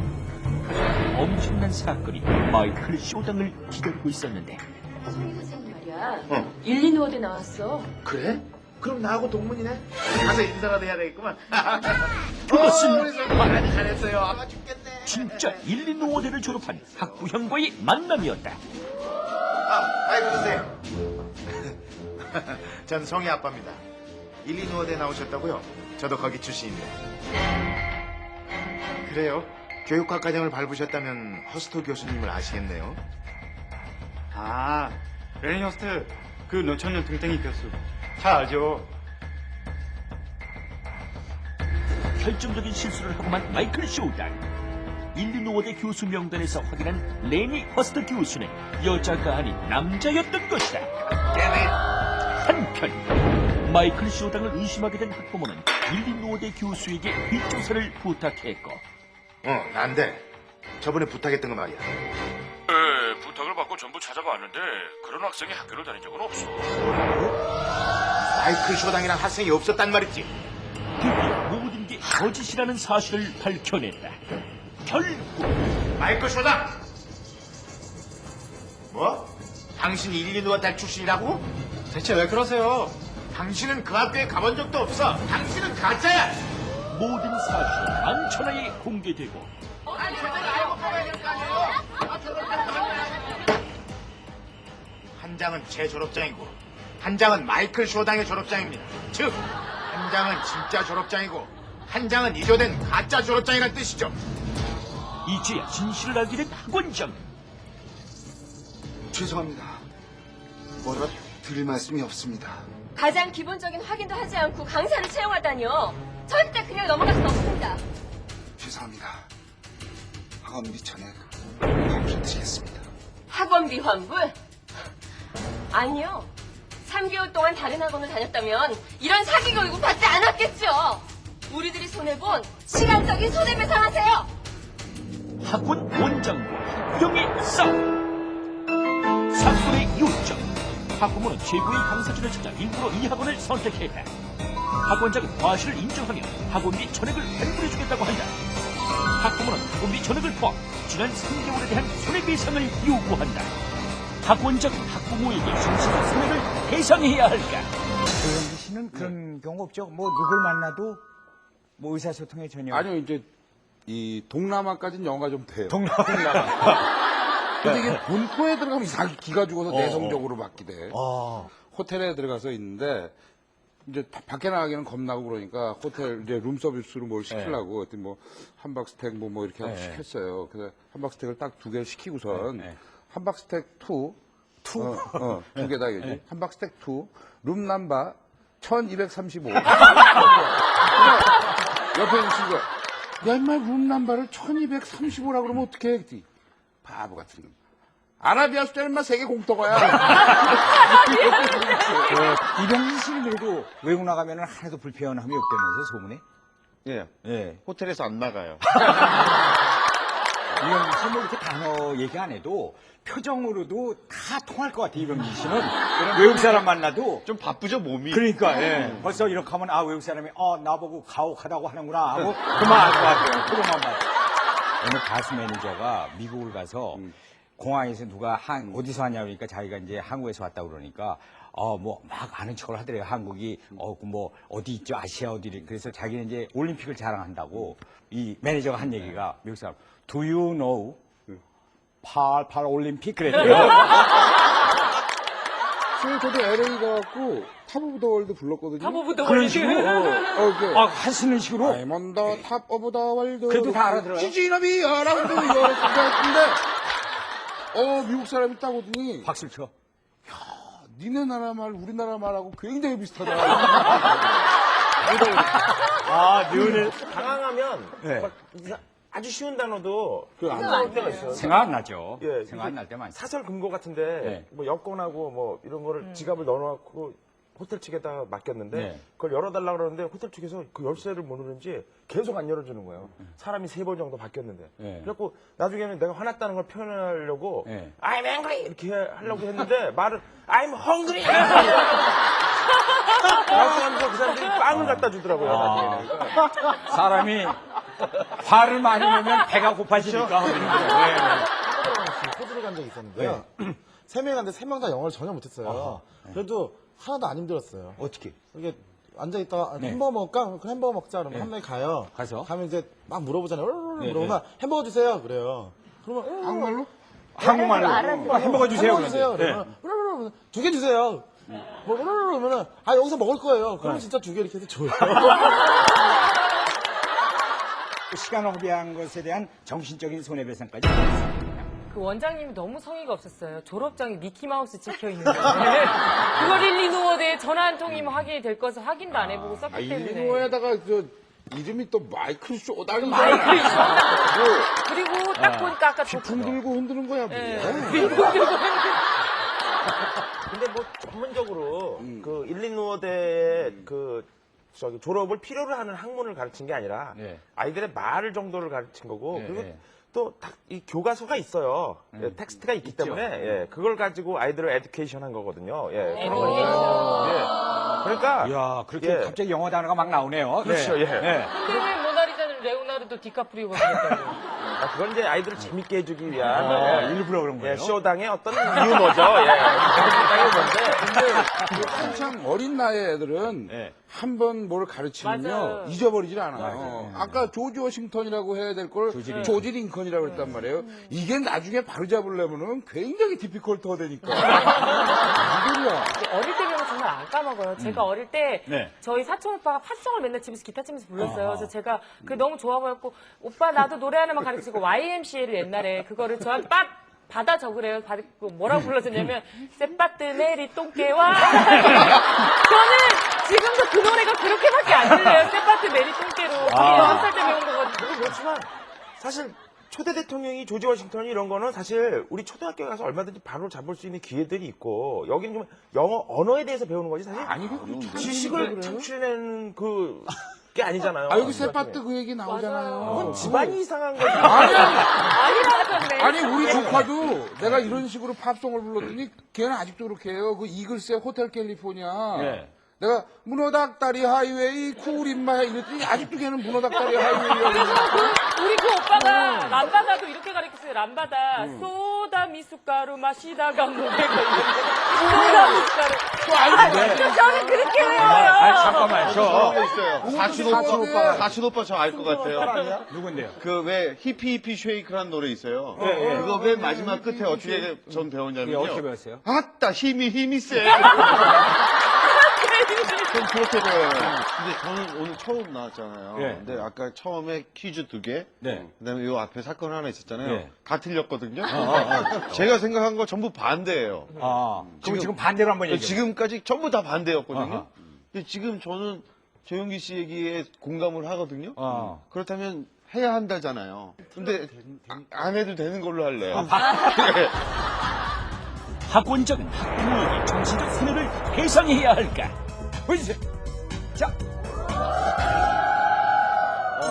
하지만 엄청난 사건이 마이클 쇼당을 기다리고 있었는데. 송희 선생님 말이야. 일리노어대 나왔어. 그래? 그럼 나하고 동문이네? 가서 인사라도 해야 되겠구만. 그것은 우리 선생님 많이 잘했어요. 아마 죽겠네. 진짜 일리노어대를 졸업한 학부형과의 만남이었다. 아이고 선생님. 전 성희 아빠입니다. 일리노어대 나오셨다고요? 저도 거기 출신인데. 그래요? 교육학 과정을 밟으셨다면 허스토 교수님을 아시겠네요. 아, 레니 호스트. 그 노천년 동땡이 교수. 잘 알죠. 결정적인 실수를 하고만 마이클 쇼당. 일리노어대 교수 명단에서 확인한 레니 허스트 교수는 여자가 아닌 남자였던 것이다. 한편 마이클 쇼당을 의심하게 된 학부모는 일리노어대 교수에게 뒷조사를 부탁했고 안 돼. 저번에 부탁했던 거 말이야. 부탁을 받고 전부 찾아봤는데 그런 학생이 학교를 다닌 적은 없어. 마이클 쇼당이란 학생이 없었단 말이지. 드디어 모든 게 거짓이라는 사실을 밝혀냈다. 결국 마이클 쇼당! 뭐? 당신이 일리노어 대 출신이라고? 대체 왜 그러세요? 당신은 그 학교에 가본 적도 없어. 당신은 가짜야. 모든 사실이 만천하에 공개되고 한 장은 제 졸업장이고 한 장은 마이클 쇼당의 졸업장입니다. 즉, 한 장은 진짜 졸업장이고 한 장은 이조된 가짜 졸업장이란 뜻이죠. 이제야 진실을 알게 된 학원장. 죄송합니다. 뭐라 드릴 말씀이 없습니다. 가장 기본적인 확인도 하지 않고 강사를 채용하다니요. 절대 그냥 넘어갈 수 없습니다. 죄송합니다. 학원비 전액 환불드리겠습니다. 학원비 환불? 아니요. 3개월 동안 다른 학원을 다녔다면 이런 사기 교육은 받지 않았겠죠. 우리들이 손해본 시간적인 손해배상하세요. 학원 원장과 학부형의 싸움. 사건의 요점. 학부모는 최고의 강사진을 찾아 일부러 이 학원을 선택했다. 학원장은 과실을 인정하며 학원비 전액을 환불해주겠다고 한다. 학부모는 학원비 전액을 포함 지난 3개월에 대한 손해배상을 요구한다. 학원장은 학부모에게 진실한 손해를 배상해야 할까? 조영기 씨는 그런 경우 없죠? 뭐 누굴 만나도 뭐 의사소통에 전혀. 아니요, 이제 이 동남아까지는 영어가 좀 돼요. 동남아. 근데 이게 본토에 들어가면 이상하게 기가 죽어서 내성적으로 받게 돼. 호텔에 들어가서 있는데 이제 밖에 나가기는 겁나고 그러니까 호텔 이제 룸 서비스로 뭘 시키려고 그랬더니 뭐 함박스테이크 뭐 이렇게 하고 시켰어요. 그래서 함박스테이크를 딱 2개를 시키고선 함박스테이크 2 두 개다 이거지. 함박스테이크 2 룸 넘버 1235. 옆에 있는 친구가 야 임마 룸 넘버를 1235라고 그러면 어떡해? 그랬더니 바보 같은 거. 아라비아 숫자는 인마 세계 공통어야. 이병진 씨는 그래도 외국 나가면 하나도 불편함이 없다면서 소문에? 예. 예. 호텔에서 안 나가요. 이병진 씨는 뭐 이렇게 단어 얘기 안 해도 표정으로도 다 통할 것 같아, 이병진 씨는. 외국 사람 만나도. 좀 바쁘죠, 몸이. 그러니까, 예. 벌써 이렇게 하면, 아, 외국 사람이, 나보고 가혹하다고 하는구나 하고, 그만 알 것 같아요. 그것만 봐도. 어느 가수 매니저가 미국을 가서 공항에서 누가 어디서 왔냐 그러니까 자기가 이제 한국에서 왔다고 그러니까 뭐 막 아는 척을 하더래요. 한국이 뭐 어디 있죠? 아시아 어디를. 그래서 자기는 이제 올림픽을 자랑한다고 이 매니저가 한 얘기가 미국 사람 Do you know 88 올림픽 그랬대요. 저도 LA 가갖고 탑 오브 더 월드 불렀거든요. 탑 오브 더 그런 월드. 식으로? 하시는 식으로? I'm on the top of the world. 그래도 다 알아들어요? 지지나비 아라운드 이거 근데 미국 사람이 딱 오더니 박수를 쳐. 야, 니네 나라 말 우리나라 말하고 굉장히 비슷하다. 늘 당황하면 막 아주 쉬운 단어도 안 나올 때가 있어요. 생각 안 나죠. 예, 생각 안 날 때 많죠. 사설 금고 같은데 뭐 여권하고 뭐 이런 거를 지갑을 넣어놓고 호텔 측에다가 맡겼는데 그걸 열어달라고 그러는데 호텔 측에서 그 열쇠를 못 누른지 계속 안 열어주는 거예요. 사람이 3번 정도 바뀌었는데. 그래갖고 나중에는 내가 화났다는 걸 표현하려고 I'm angry 이렇게 하려고 했는데 말은 I'm hungry 말하면서 그 사람들이 빵을 갖다 주더라고요. 나중에는. 사람이 화를 많이 내면 배가 고파지니까. 호주를 간 적이 있었는데요. 3명이 갔는데 3명 다 영어를 전혀 못했어요. 그래도 하나도 안 힘들었어요. 어떻게? 이게 앉아있다가 햄버거 먹을까? 그럼 햄버거 먹자. 그러면 한 명이 가요. 가면 이제 막 물어보잖아요. 물어보면 햄버거 주세요. 그래요. 그러면 한국말로? 한국말로. 햄버거 주세요. 햄버거 주세요. 그러면 2개 주세요. 그러면은 여기서 먹을 거예요. 그러면 진짜 2개 이렇게 해서 줘요. 시간을 허비한 것에 대한 정신적인 손해배상까지. 그 원장님이 너무 성의가 없었어요. 졸업장에 미키마우스 찍혀 있는데 그걸 일리노어대에 전화 한 통이면 확인이 될 것을 확인도 안 해보고 썼기 때문에. 일리노어에다가 이름이 또 마이클 쇼다니. 마이클 쇼다. 그리고 딱 보니까 아까 지풍 들고 흔드는 거야. 근데 뭐 전문적으로 그 일리노어대 졸업을 필요로 하는 학문을 가르친 게 아니라 아이들의 말 정도를 가르친 거고 그리고 또 이 교과서가 있어요. 텍스트가 있기 때문에 그걸 가지고 아이들을 에듀케이션 한 거거든요. 그러니까 이야, 그렇게 갑자기 영어 단어가 막 나오네요. 그렇죠. 근데 왜 모나리자는 레오나르도 디카프리오가 그랬다고요? 그건 이제 아이들을 재밌게 해주기 위한 일부러 그런 거예요. 쇼당의 어떤 유머죠. 근데 한참 어린 나이의 애들은 한 번 뭘 가르치면요 맞아요. 잊어버리질 않아요. 아까 조지 워싱턴이라고 해야 될 걸 조지 링컨이라고 했단 말이에요. 이게 나중에 바로 잡으려면은 굉장히 디피컬트가 되니까. 어릴 때 배우면 정말 안 까먹어요. 제가 어릴 때 저희 사촌 오빠가 팥성을 맨날 집에서 기타 치면서 불렀어요. 그래서 제가 그게 너무 좋아 보였고 오빠 나도 노래 하나만 가르치고 YMCA를 옛날에 그거를 저한테 바다 적으래요. 뭐라고 불러줬냐면 세빠트 메리 똥개와 저는 지금도 그 노래가 그렇게밖에 안 들려요. 세빠트 메리 똥개로. 그게 6살 때 배운 거거든요. 그렇지만 사실 초대 대통령이 조지 워싱턴이 이런 거는 사실 우리 초등학교에 가서 얼마든지 바로 잡을 수 있는 기회들이 있고 여기는 좀 영어 언어에 대해서 배우는 거지 사실 지식을 창출해내는 게 아니잖아요. 아, 여기 세파트 그 얘기 나오잖아요. 그건 집안이 이상한 거지. 아니, 우리 조카도 내가 이런 식으로 팝송을 불렀더니 걔는 아직도 그렇게 해요. 그 이글스의 호텔 캘리포니아. 네. 내가 문어닭다리 하이웨이 쿨인마야 이랬더니 아직도 걔는 문어닭다리 하이웨이라고. 우리 그 오빠가 람바다도 이렇게 가르쳤어요. 람바다 소다 미숫가루 마시다가 목에 걸리는데 소다 미숫가루. 저는 그렇게 외워요. 잠깐만요. 저런 거 있어요. 사춘 오빠 저 알 것 같아요. 누군데요? 그 왜 히피 쉐이크라는 노래 있어요. 네. 그거 맨 마지막 끝에 어떻게 전 배웠냐면요. 어떻게 배웠어요? 아따 힘이 세. 전 그렇게 배워요. 근데 저는 오늘 처음 나왔잖아요. 네. 근데 아까 처음에 퀴즈 2개, 네. 그다음에 요 앞에 사건 하나 있었잖아요. 네. 다 틀렸거든요. 제가 생각한 거 전부 반대예요. 그럼 지금 반대로 한번 얘기해. 지금까지 전부 다 반대였거든요. 아하. 근데 지금 저는 조용기 씨 얘기에 공감을 하거든요. 그렇다면 해야 한다잖아요. 근데 안 해도 되는 걸로 할래요. 학원장은 학부모에게 정신적 손해를 배상해야 할까? 보여주세요. 자.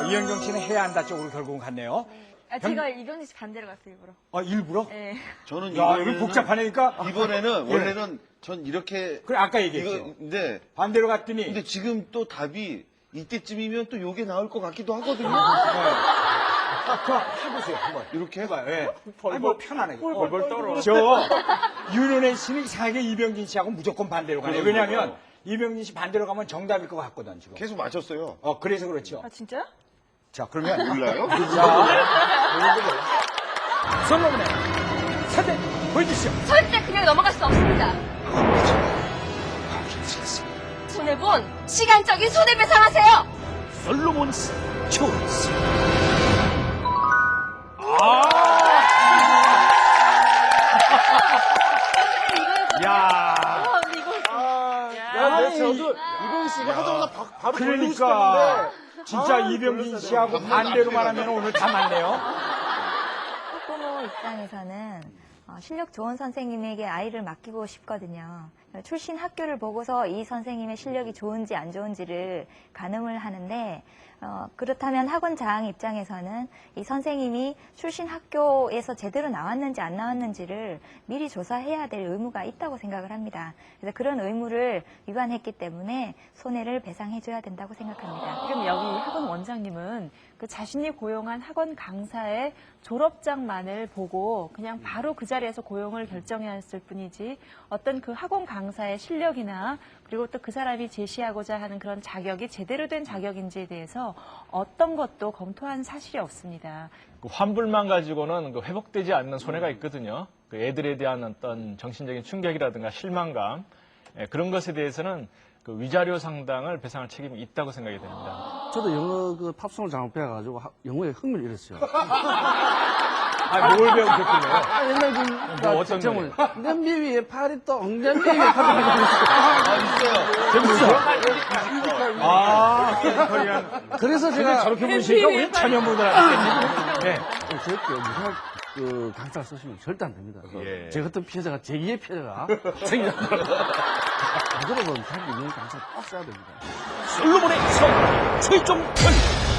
이현경 씨는 해야 한다 쪽으로 결국은 갔네요. 제가 이병진 씨 반대로 갔어요, 일부러. 일부러? 네. 저는 야, 이거 복잡하니까. 이번에는 예. 원래는 전 이렇게. 그래, 아까 얘기했죠. 근데 반대로 갔더니. 근데 지금 또 답이 이때쯤이면 또 요게 나올 것 같기도 하거든요. 그럼 해보세요, 한번. 이렇게 해봐요. 예. 벌벌 편안하게. 벌벌 떨어. 윤은혜 씨는 이상하게 이병진 씨하고 무조건 반대로 가네요. 왜냐면 이병진 씨 반대로 가면 정답일 것 같거든, 지금. 계속 맞췄어요. 그래서 그렇죠. 아, 진짜요? 자, 그러면. 몰라요? 솔로몬의 사대 보여주시죠. 절대 그냥 넘어갈 수 없습니다. 손해본 시간적인 손해배상하세요. 솔로몬스 초이스. 저도 이병진 씨가 하자마자 바로 돌리고 그러니까 싶었는데 진짜 이병진 씨하고 반대로만 하면 오늘 다 맞네요. 학부모 입장에서는 실력 좋은 선생님에게 아이를 맡기고 싶거든요. 출신 학교를 보고서 이 선생님의 실력이 좋은지 안 좋은지를 가늠을 하는데 그렇다면 학원장 입장에서는 이 선생님이 출신 학교에서 제대로 나왔는지 안 나왔는지를 미리 조사해야 될 의무가 있다고 생각을 합니다. 그래서 그런 의무를 위반했기 때문에 손해를 배상해줘야 된다고 생각합니다. 지금 여기 학원 원장님은 그 자신이 고용한 학원 강사의 졸업장만을 보고 그냥 바로 그 자리에서 고용을 결정했을 뿐이지 어떤 그 학원 강사의 실력이나 그리고 또 그 사람이 제시하고자 하는 그런 자격이 제대로 된 자격인지에 대해서 어떤 것도 검토한 사실이 없습니다. 그 환불만 가지고는 그 회복되지 않는 손해가 있거든요. 그 애들에 대한 어떤 정신적인 충격이라든가 실망감 그런 것에 대해서는 그 위자료 상당을 배상할 책임이 있다고 생각이 됩니다. 저도 영어 그 팝송을 잘못 배워가지고 영어에 흥미를 잃었어요. 뭘 배우셨길래요? 옛날 뭐 어떤 점을 냄비 위에 파리 똥, 냄비 위에 파리 똥. 뮤지컬이란. 그래서 제가 저렇게 보시니까 우리 천연분들한테. 네. 저렇게 무슨 그 강사를 쓰시면 절대 안 됩니다. 예. 제 같은 피해자가 제2의 피해자가 생겨납니다. 그러면 자기 있는 강사 꼭 써야 됩니다. 솔로몬의 성 최종 결과.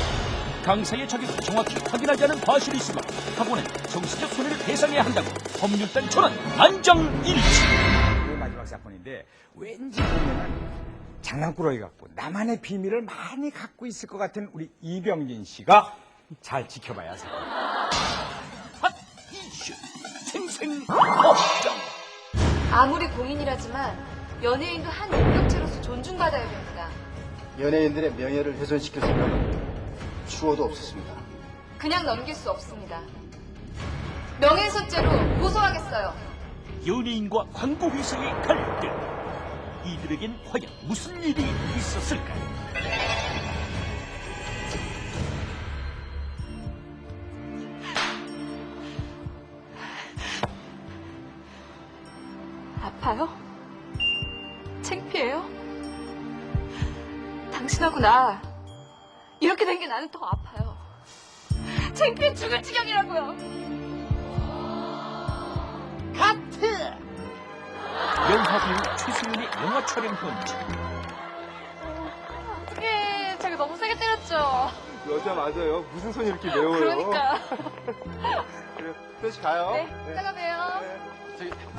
강사의 자격을 정확히 확인하지 않은 과실이 있으면 학원은 정신적 손해를 배상해야 한다고 법률단 전원 만장일치. 그 마지막 사건인데 왠지 보면은 장난꾸러기 같고 나만의 비밀을 많이 갖고 있을 것 같은 우리 이병진 씨가 잘 지켜봐야 사건. 핫 이슈 생생법정. 아무리 공인이라지만 연예인도 한 인격체로서 존중받아야 됩니다. 연예인들의 명예를 훼손시킬 생각은 추호도 없었습니다. 그냥 넘길 수 없습니다. 명예훼손죄로 고소하겠어요. 연예인과 광고회사의 갈등. 이들에겐 과연 무슨 일이 있었을까? 아파요? 창피해요? 당신하고 나 이렇게 된 게 나는 더 아파요. 창피해 죽을 지경이라고요. 카트! 영화 배우 최소연의 영화 촬영 현장. 어떡해. 제가 너무 세게 때렸죠. 여자 맞아요. 무슨 손이 이렇게 매워요? 그러니까. 그래, 표시 가요. 네, 이따가 봬요.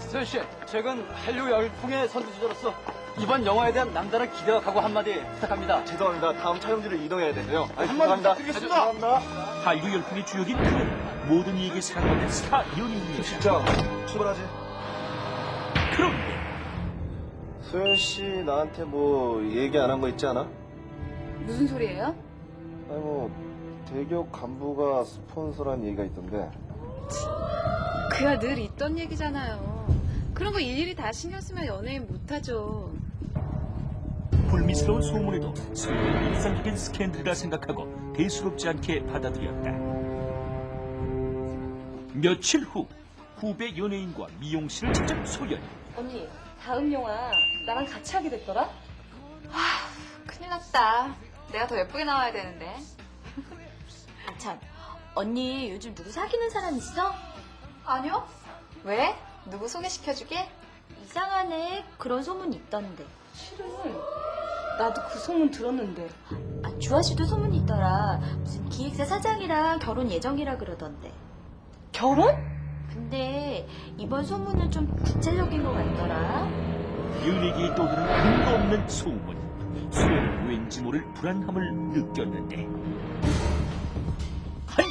소연 씨, 최근 한류 열풍의 선두주자로서 이번 영화에 대한 남다른 기대와 각오 한마디 부탁합니다. 죄송합니다. 다음 촬영지로 이동해야 돼요. 한마디 부탁드리겠습니다. 한류 열풍의 주역인 그는 모든 이에게 사랑받는 스타 연예인이었다. 진짜 출발하지. 그런데 소연 씨 나한테 뭐 얘기 안 한 거 있지 않아? 무슨 소리예요? 아니 뭐 대기업 간부가 스폰서란 얘기가 있던데. 그야 늘 있던 얘기잖아요. 그런 거 일일이 다 신경 쓰면 연예인 못하죠. 불미스러운 소문에도 소연은 일상적인 스캔들이라 생각하고 대수롭지 않게 받아들였다. 며칠 후 후배 연예인과 미용실을 찾은 소연. 언니, 다음 영화 나랑 같이 하게 됐더라? 큰일 났다. 내가 더 예쁘게 나와야 되는데. 아 참, 언니 요즘 누구 사귀는 사람 있어? 아니요. 왜? 누구 소개시켜주게? 이상하네. 그런 소문이 있던데. 실은 나도 그 소문 들었는데. 아, 주아 씨도 소문이 있더라. 무슨 기획사 사장이랑 결혼 예정이라 그러던데. 결혼? 근데 이번 소문은 좀 구체적인 것 같더라. 연예계에 떠도는 근거 없는 소문. 소연은 왠지 모를 불안함을 느꼈는데 한편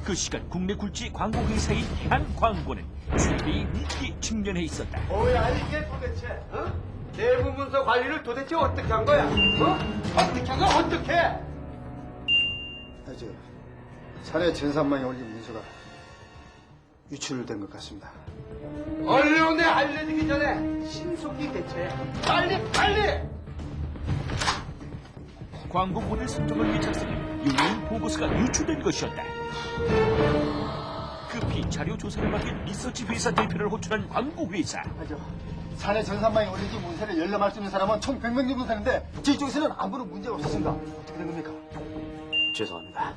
그 시간 국내 굴지 광고 회사인 한 광고는 최대의 위기에 직면해 있었다. 뭐야 이게 도대체? 어? 내부 문서 관리를 도대체 어떻게 한 거야? 어? 어떻게 한 거야? 어떻게? 아주 사내 전산망에 올린 문서가 유출된 것 같습니다. 언론에 알려지기 전에 신속히 대처해. 빨리! 광고 모델 선정을 위해 작성한 연예인 보고서가 유출된 것이었다. 급히 자료 조사를 맡긴 리서치 회사 대표를 호출한 광고 회사. 사내 전산망에 올린 이 문서를 열람할 수 있는 사람은 총 100명 정도 되는데 저희 쪽에서는 아무런 문제가 없었습니다. 어떻게 된 겁니까? 죄송합니다.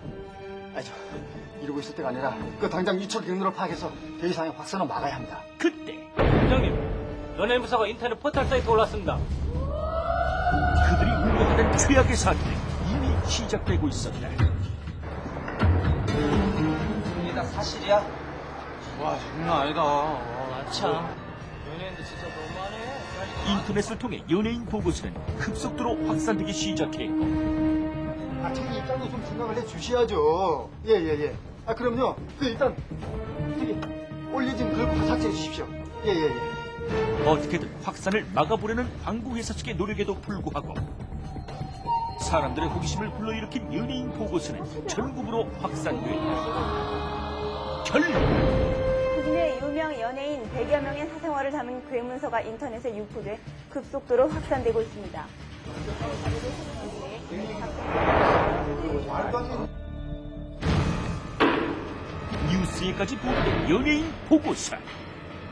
이러고 있을 때가 아니라 그 당장 유출 경로를 파악해서 더 이상의 확산을 막아야 합니다. 그때 부장님, 연예인부서가 인터넷 포털 사이트에 올랐습니다. 그들이 우려하던 최악의 사태는 이미 시작되고 있었다. 이게 다 사실이야? 와 장난 아니다. 참. 연예인들 진짜 너무하네. 인터넷을 통해 연예인 보고서는 급속도로 확산되기 시작했고 저희 입장도 좀 생각을 해주셔야죠. 예. 그럼요. 일단 올려진 글 삭제해 주십시오. 예. 어떻게든 확산을 막아보려는 광고회사 측의 노력에도 불구하고 사람들의 호기심을 불러일으킨 연예인 보고서는 전국으로 확산됐다. 결국 국내 유명 연예인 100여 명의 사생활을 담은 괴문서가 인터넷에 유포돼 급속도로 확산되고 있습니다. 뉴스에까지 보도된 연예인 보고서.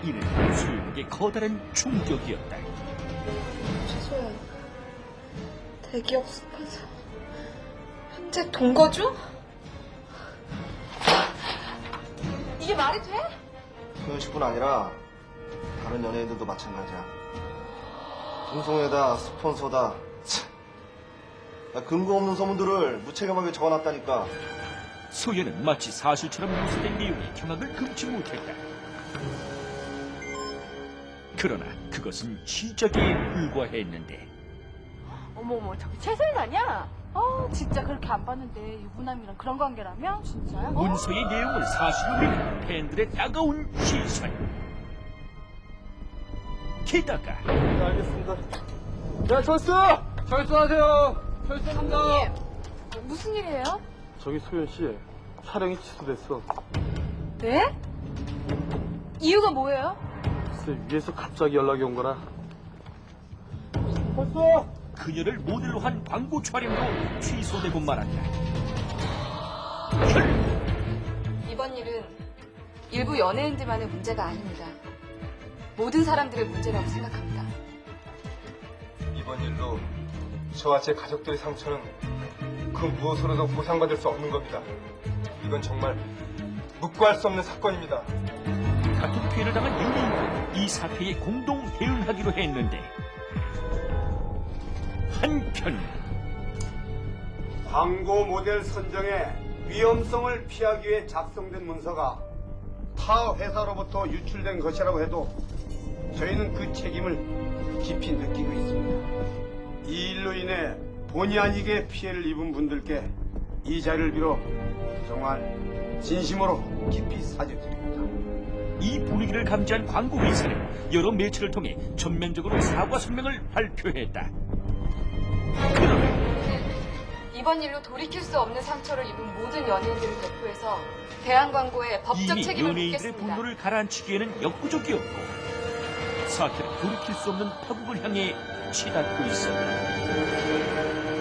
이는 소연에게 커다란 충격이었다. 최소연, 대기업 스폰서, 현재 동거주? 이게 말이 돼? 소연 씨뿐 아니라 다른 연예인들도 마찬가지야. 방송에다 스폰서다. 근거 없는 소문들을 무책임하게 적어놨다니까. 소연은 마치 사실처럼 묘사된 내용에 경악을 금치 못했다. 그러나 그것은 시작에 불과했는데. 어머머, 저기 최소연 아니야? 진짜 그렇게 안 봤는데 유부남이랑 그런 관계라면? 진짜요? 문서의 내용을 사실로 믿는 팬들의 따가운 시선. 게다가 네, 알겠습니다. 야, 철수하세요. 철수합니다. 무슨 일이에요? 저기 소연 씨 촬영이 취소됐어. 네? 이유가 뭐예요? 글쎄 위에서 갑자기 연락이 온 거라. 그녀를 모델로 한 광고 촬영도 취소되고 말았다. 이번 일은 일부 연예인들만의 문제가 아닙니다. 모든 사람들의 문제라고 생각합니다. 이번 일로 저와 제 가족들의 상처는 그 무엇으로도 보상받을 수 없는 겁니다. 이건 정말 묵고할 수 없는 사건입니다. 같은 피해를 당한 연예인들은 이 사태에 공동 대응하기로 했는데 한편 광고 모델 선정의 위험성을 피하기 위해 작성된 문서가 타 회사로부터 유출된 것이라고 해도 저희는 그 책임을 깊이 느끼고 있습니다. 이 일로 인해 본의 아니게 피해를 입은 분들께 이 자리를 빌어 정말 진심으로 깊이 사죄드립니다. 이 분위기를 감지한 광고 회사는 여러 매체를 통해 전면적으로 사과 성명을 발표했다. 이번 일로 돌이킬 수 없는 상처를 입은 모든 연예인들을 대표해서 대한광고에 법적 이미 책임을 연예인들의 묻겠습니다. 분노를 가라앉히기에는 역부족이었고 사태는 돌이킬 수 없는 파국을 향해 치닫고 있었다.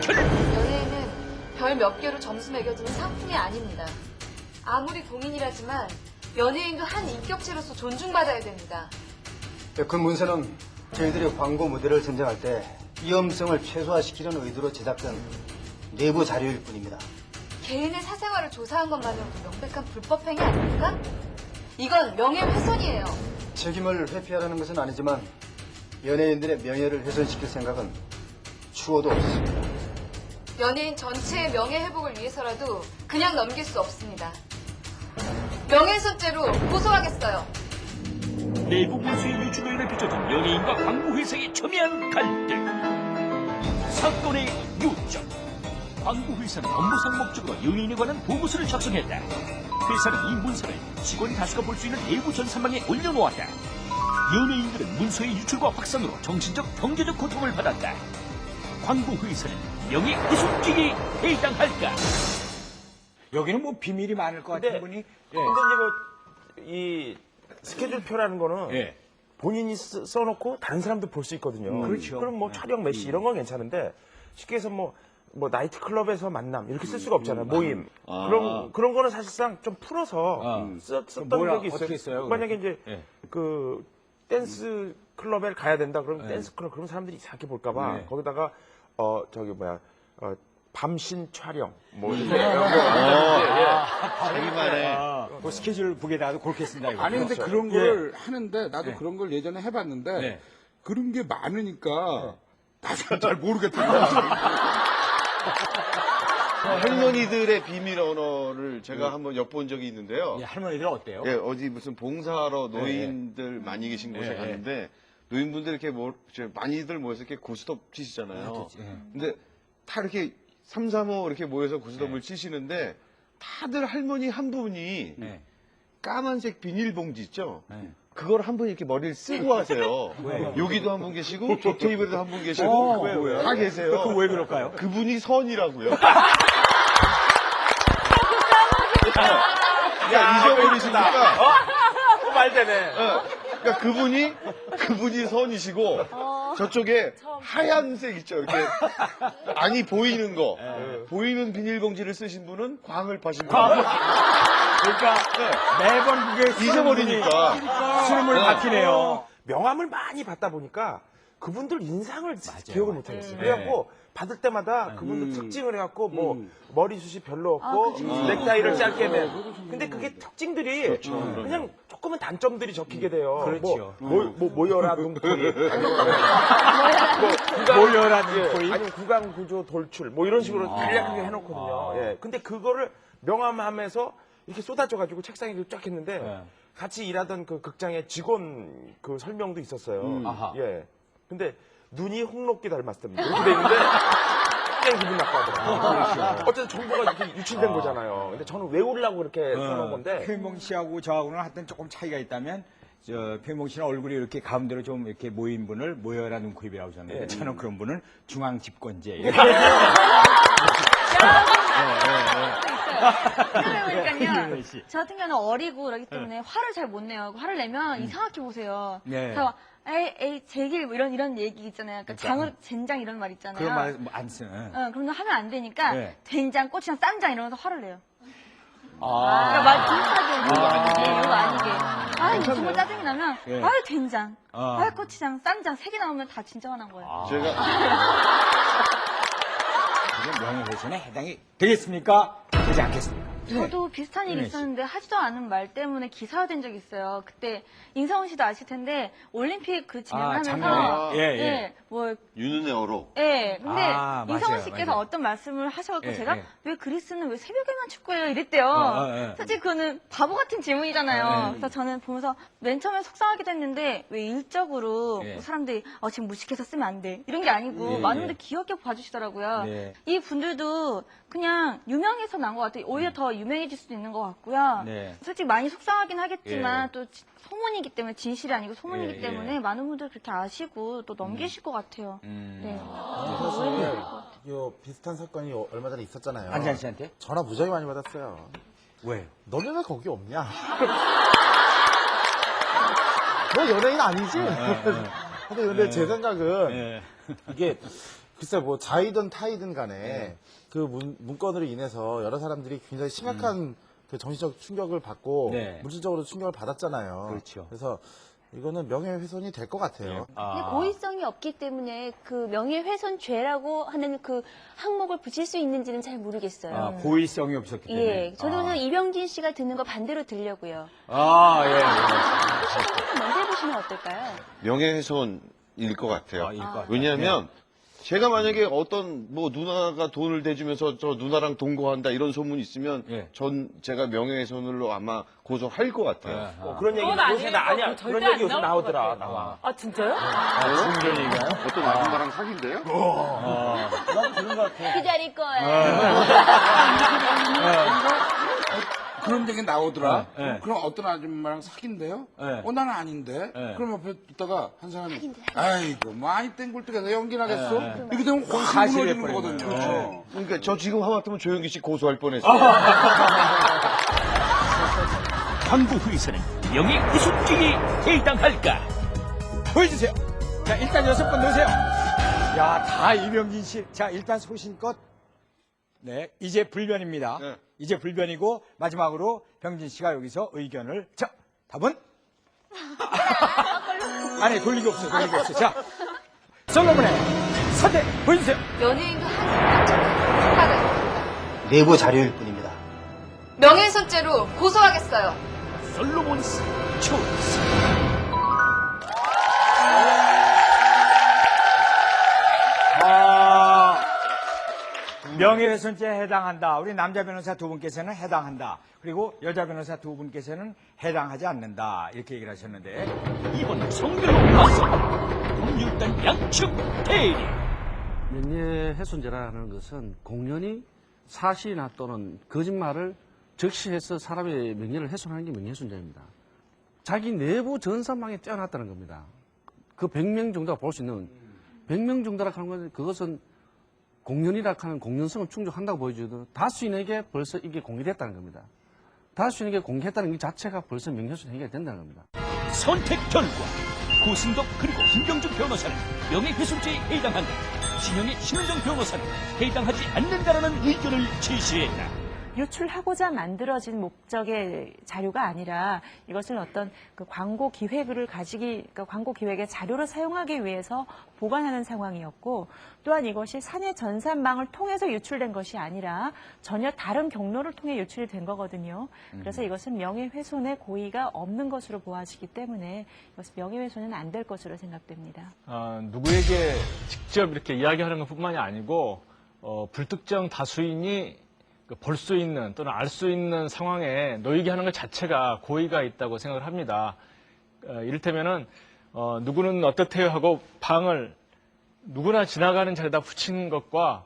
연예인은 별 몇 개로 점수 매겨주는 상품이 아닙니다. 아무리 공인이라지만 연예인도 한 인격체로서 존중받아야 됩니다. 그 문서는 저희들이 광고 모델을 선정할 때 위험성을 최소화시키려는 의도로 제작된 내부 자료일 뿐입니다. 개인의 사생활을 조사한 것만으로도 명백한 불법행위 아닙니까? 이건 명예훼손이에요. 책임을 회피하려는 것은 아니지만 연예인들의 명예를 훼손시킬 생각은 추호도 없습니다. 연예인 전체의 명예회복을 위해서라도 그냥 넘길 수 없습니다. 명예훼손죄로 고소하겠어요. 내부 문서의 유출 요인을 비춰준 연예인과 광고회사의 첨예한 갈등. 사건의 요점. 광고회사는 업무상 목적으로 연예인에 관한 보고서를 작성했다. 회사는 이 문서를 직원 다수가 볼 수 있는 내부 전산망에 올려놓았다. 연예인들은 문서의 유출과 확산으로 정신적, 경제적 고통을 받았다. 광고회사는 명예훼손죄에 해당할까? 여기는 뭐 비밀이 많을 것 같은 분이. 근데 이제 뭐, 이 스케줄표라는 거는 본인이 써놓고 다른 사람도 볼 수 있거든요. 그렇죠. 그럼 뭐 촬영 메시 이런 건 괜찮은데 쉽게 해서 뭐 나이트 클럽에서 만남 이렇게 쓸 수가 없잖아요. 모임. 그런 거는 사실상 좀 풀어서 썼던 적이 있어요. 어떻게 써요, 만약에 이제 그 댄스 클럽에 가야 된다 그러면 댄스 클럽 그런 사람들이 이상하게 볼까봐 거기다가 밤신 촬영 뭐 이렇게 자기만의 그 스케줄북에다가 그렇게 쓴다 이거. 아니 근데 그런 걸 하는데 나도 그런 걸 예전에 해봤는데 그런 게 많으니까 나도 잘 모르겠더라고요. 할머니들의 비밀 언어를 제가 한번 엿본 적이 있는데요. 할머니들 어때요? 예, 어디 무슨 봉사하러 노인들 많이 계신 곳에 갔는데 노인분들 이렇게 많이들 모여서 이렇게 고스톱 치시잖아요. 근데 다 이렇게 3, 3호 이렇게 모여서 고스톱을 치시는데 다들 할머니 한 분이 까만색 비닐봉지 있죠? 그걸 한 분 이렇게 머리를 쓰고 하세요. 여기도 한 분 계시고 저 테이블에도 한 분 계시고 다 계세요. 그 왜 그럴까요? 그분이 선이라고요. 야, 잊어버리시니까. 말되네. 그러니까 그분이 선이시고, 저쪽에 하얀색 있죠. 이렇게, 안이 보이는 거. 보이는 비닐봉지를 쓰신 분은 광을 파신 분. 그러니까, 매번 그게 잊어버리니까. 수능을 바뀌네요. 명함을 많이 받다 보니까 그분들 인상을 기억을 못하겠어요. 그래갖고 받을 때마다 그분들 특징을 해갖고 뭐 머리숱이 별로 없고 넥타이를 짧게 매. 근데 그게 특징들이 그냥 조금은 단점들이 적히게 돼요. 그렇죠. 뭐 모여라 눈코입. 모여라 눈코입. 아니면 구강 구조 돌출 뭐 이런 식으로 간략하게 해놓거든요. 예. 근데 그거를 명함하면서 이렇게 쏟아져가지고 책상에 쫙 했는데 같이 일하던 그 극장의 직원 그 설명도 있었어요. 예. 근데 눈이 홍록기 닮았습니다. 이렇게 돼 있는데 굉장히 기분 나빠하더라고요. 어쨌든 정보가 이렇게 유출된 거잖아요. 근데 저는 외우려고 이렇게 써놓은 건데. 표명 씨하고 저하고는 하여튼 조금 차이가 있다면 표명 씨는 얼굴이 이렇게 가운데로 좀 이렇게 모인 분을 모여라 눈코입이라고 하셨는데 저는 그런 분을 중앙 집권제. 그러니까요. 저 같은 경우는 어리고 그러기 때문에 화를 잘 못 내요. 화를 내면 이상하게 보세요. 그래서 에이 제길 뭐 이런 얘기 있잖아요. 그러니까 젠장 이런 말 있잖아요. 그런 말 안 쓰는. 그런 거 하면 안 되니까 된장, 고추장, 쌈장 이러면서 화를 내요. 그러니까 말 비슷하게 이거 아니게. 아, 정말 짜증이 나면, 예. 아유, 된장, 아. 아유, 고추장, 쌈장, 3개 나오면 다 진짜 화난 거예요. 이게 명예훼손에 해당이 되겠습니까? 되지 않겠습니까? 저도 비슷한 일이 네. 있었는데 하지도 않은 말 때문에 기사화된 적이 있어요. 그때 인성훈 씨도 아실 텐데 올림픽 그 진행하면서 작년에. 예, 뭐 윤은혜 어로. 예, 근데 맞아요, 인성훈 씨께서 맞아요. 어떤 말씀을 하셔갖고 예, 제가 예. 왜 그리스는 왜 새벽에만 축구해요 이랬대요. 예. 솔직히 그거는 바보 같은 질문이잖아요. 그래서 저는 보면서 맨 처음에 속상하기도 했는데 왜 일적으로 예. 뭐 사람들이 지금 무식해서 쓰면 안 돼 이런 게 아니고 예, 많은 예. 분들 귀엽게 봐주시더라고요. 네. 이 분들도 그냥 유명해서 난 것 같아요. 오히려 더 유명해질 수도 있는 것 같고요. 네. 솔직히 많이 속상하긴 하겠지만 예. 또 소문이기 때문에 진실이 아니고 소문이기 예, 때문에 예. 많은 분들 그렇게 아시고 또 넘기실 것 같아요. 네. 사실 요 비슷한 사건이 얼마 전에 있었잖아요. 안지한 씨한테? 전화 무지하게 많이 받았어요. 왜? 너네 왜 거기 없냐? 너 연예인 아니지? 근데 제 생각은 이게 글쎄 뭐 자이든 타이든 간에 그 문건으로 인해서 여러 사람들이 굉장히 심각한 그 정신적 충격을 받고 네. 물질적으로 충격을 받았잖아요. 그렇죠. 그래서 이거는 명예훼손이 될 것 같아요. 근데 고의성이 없기 때문에 그 명예훼손죄라고 하는 그 항목을 붙일 수 있는지는 잘 모르겠어요. 고의성이 없었기 때문에. 예, 저도 오늘 이병진 씨가 듣는 거 반대로 들려고요. 먼저 해보시면 어떨까요? 명예훼손일 것 같아요. 일 것 같아요. 왜냐하면 제가 만약에 어떤 뭐 누나가 돈을 대주면서 저 누나랑 동거한다 이런 소문이 있으면 제가 명예훼손으로 아마 고소할 것 같아요. 그런 얘기 요새 아니야. 그런 얘기 요새 나오더라. 나와. 아, 진짜요? 그런 얘기가요? 어떤 아줌마랑 사귄대요? 난 그런 것 같아. 기다릴 거예요. 그런 얘기 나오더라. 네. 그럼 어떤 아줌마랑 사귄대요? 나는 아닌데. 그럼 옆에 있다가 한 사람이 아이고 많이 땡굴뚝해서 연기나겠어? 이렇게 되면 확 무너지는 거거든요. 그러니까 저 지금 하마터면 조영기 씨 고소할 뻔했어요. 광고 회사는 명예훼손죄에 해당할까? 보여주세요. 자, 일단 6번 넣으세요. 야, 다 이병진 씨. 자, 일단 소신껏. 네, 이제 불변입니다. 이제 불변이고, 마지막으로 병진 씨가 여기서 의견을. 자, 답은? 아니, 돌리기 없어, 돌리기 없어. 자, 솔로몬의 선택 보여주세요. 연예인도 한순간 내부 자료일 뿐입니다. 명예훼손죄로 고소하겠어요. 솔로몬스 초이스. 명예훼손죄에 해당한다. 우리 남자 변호사 두 분께서는 해당한다. 그리고 여자 변호사 두 분께서는 해당하지 않는다. 이렇게 얘기를 하셨는데. 이번 성별로 나서 법률단 양측 대리. 명예훼손죄라는 것은 공연히 사실이나 또는 거짓말을 적시해서 사람의 명예를 훼손하는 게 명예훼손죄입니다. 자기 내부 전산망에 떼어놨다는 겁니다. 그 100명 정도가 볼 수 있는 100명 정도라 하는 것은 그것은 공연이라 하는 공연성을 충족한다고 보여줘도 다수인에게 벌써 이게 공개됐다는 겁니다. 다수인에게 공개했다는 이 자체가 벌써 명예훼손 행위가 된다는 겁니다. 선택 결과 고승덕 그리고 김병준 변호사는 명예훼손죄에 해당한다. 신영희 신은정 변호사는 해당하지 않는다라는 의견을 제시했다. 유출하고자 만들어진 목적의 자료가 아니라 이것을 어떤 그 광고 기획을 그러니까 광고 기획의 자료로 사용하기 위해서 보관하는 상황이었고, 또한 이것이 사내 전산망을 통해서 유출된 것이 아니라 전혀 다른 경로를 통해 유출이 된 거거든요. 그래서 이것은 명예훼손의 고의가 없는 것으로 보아지기 때문에 이것은 명예훼손은 안 될 것으로 생각됩니다. 누구에게 직접 이렇게 이야기하는 것뿐만이 아니고 불특정 다수인이 볼 수 있는 또는 알 수 있는 상황에 놓이게 하는 것 자체가 고의가 있다고 생각을 합니다. 이를테면은 누구는 어떻대요 하고 방을 누구나 지나가는 자리에다 붙인 것과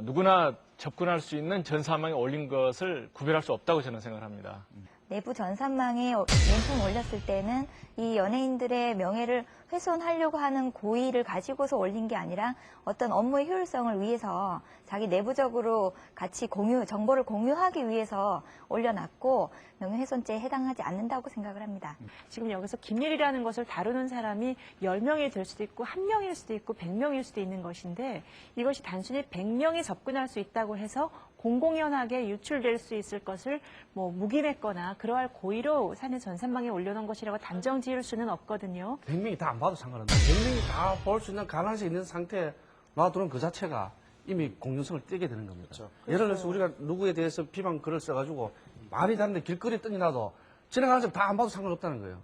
누구나 접근할 수 있는 전산망에 올린 것을 구별할 수 없다고 저는 생각을 합니다. 내부 전산망에 멘트를 올렸을 때는 이 연예인들의 명예를 훼손하려고 하는 고의를 가지고서 올린 게 아니라 어떤 업무의 효율성을 위해서 자기 내부적으로 같이 정보를 공유하기 위해서 올려놨고 명예훼손죄에 해당하지 않는다고 생각을 합니다. 지금 여기서 기밀이라는 것을 다루는 사람이 10명이 될 수도 있고 1명일 수도 있고 100명일 수도 있는 것인데 이것이 단순히 100명이 접근할 수 있다고 해서 공공연하게 유출될 수 있을 것을 뭐 묵인했거나 그러할 고의로 사내 전산망에 올려놓은 것이라고 단정 지을 수는 없거든요. 100명이 다 안 봐도 상관없는데 100명이 다 볼 수 있는 가능성이 있는 상태에 놔두는 그 자체가 이미 공정성을 떼게 되는 겁니다. 그렇죠. 예를 들어서 우리가 누구에 대해서 비방 글을 써가지고 말이 다른데 길거리에 떠니라도 지나가는 사람 다 안 봐도 상관없다는 거예요.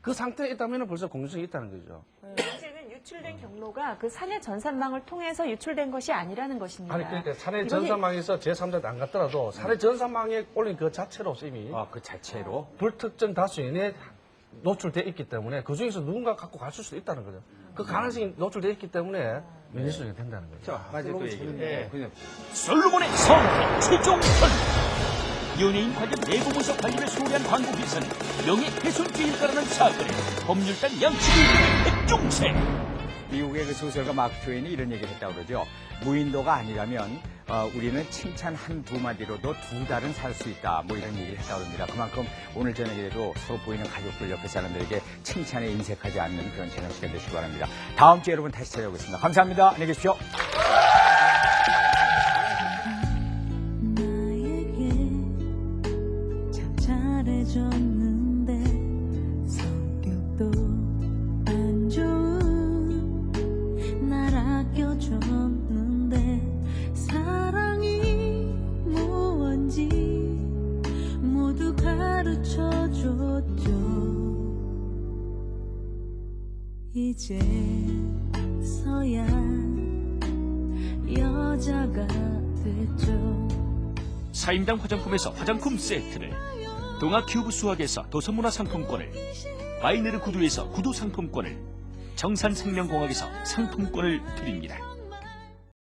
그 상태에 있다면 벌써 공정성이 있다는 거죠. 사실은 유출된 경로가 그 사내 전산망을 통해서 유출된 것이 아니라는 것입니다. 아니 그러니까 사내 이것이- 전산망에서 제3자한테 안 갔더라도 사내 전산망에 올린 그 자체로서 이미 그 자체로 불특정 다수인에 노출돼 있기 때문에 그 중에서 누군가 갖고 갔을 수도 있다는 거죠. 그 가능성이 노출돼 있기 때문에 민주성이 된다는 거죠. 맞아요. 또 얘기해. 솔로몬의 성공 최종 선고. 연예인 관련 내부 문서 관리를 소홀한 광고 기사는 명예훼손죄일까라는 사건에 법률단 양측이 핵중세. 미국의 그 소설가 마크 트웨인이 이런 얘기를 했다고 그러죠. 무인도가 아니라면 우리는 칭찬 한두 마디로도 두 달은 살 수 있다. 뭐 이런 얘기를 했다고 합니다. 그만큼 오늘 저녁에도 서로 보이는 가족들 옆에 사람들에게 칭찬에 인색하지 않는 그런 저녁 시간 되시기 바랍니다. 다음 주에 여러분 다시 찾아오겠습니다. 감사합니다. 안녕히 계십시오. 잘해줬는데 성격도 안 좋은 날 아껴줬는데 사랑이 무언지 모두 가르쳐줬죠. 이제서야 여자가 됐죠. 사임당 화장품에서 화장품 세트를, 동아 큐브 수학에서 도서문화 상품권을, 바이네르 구두에서 구두 상품권을, 정산생명공학에서 상품권을 드립니다.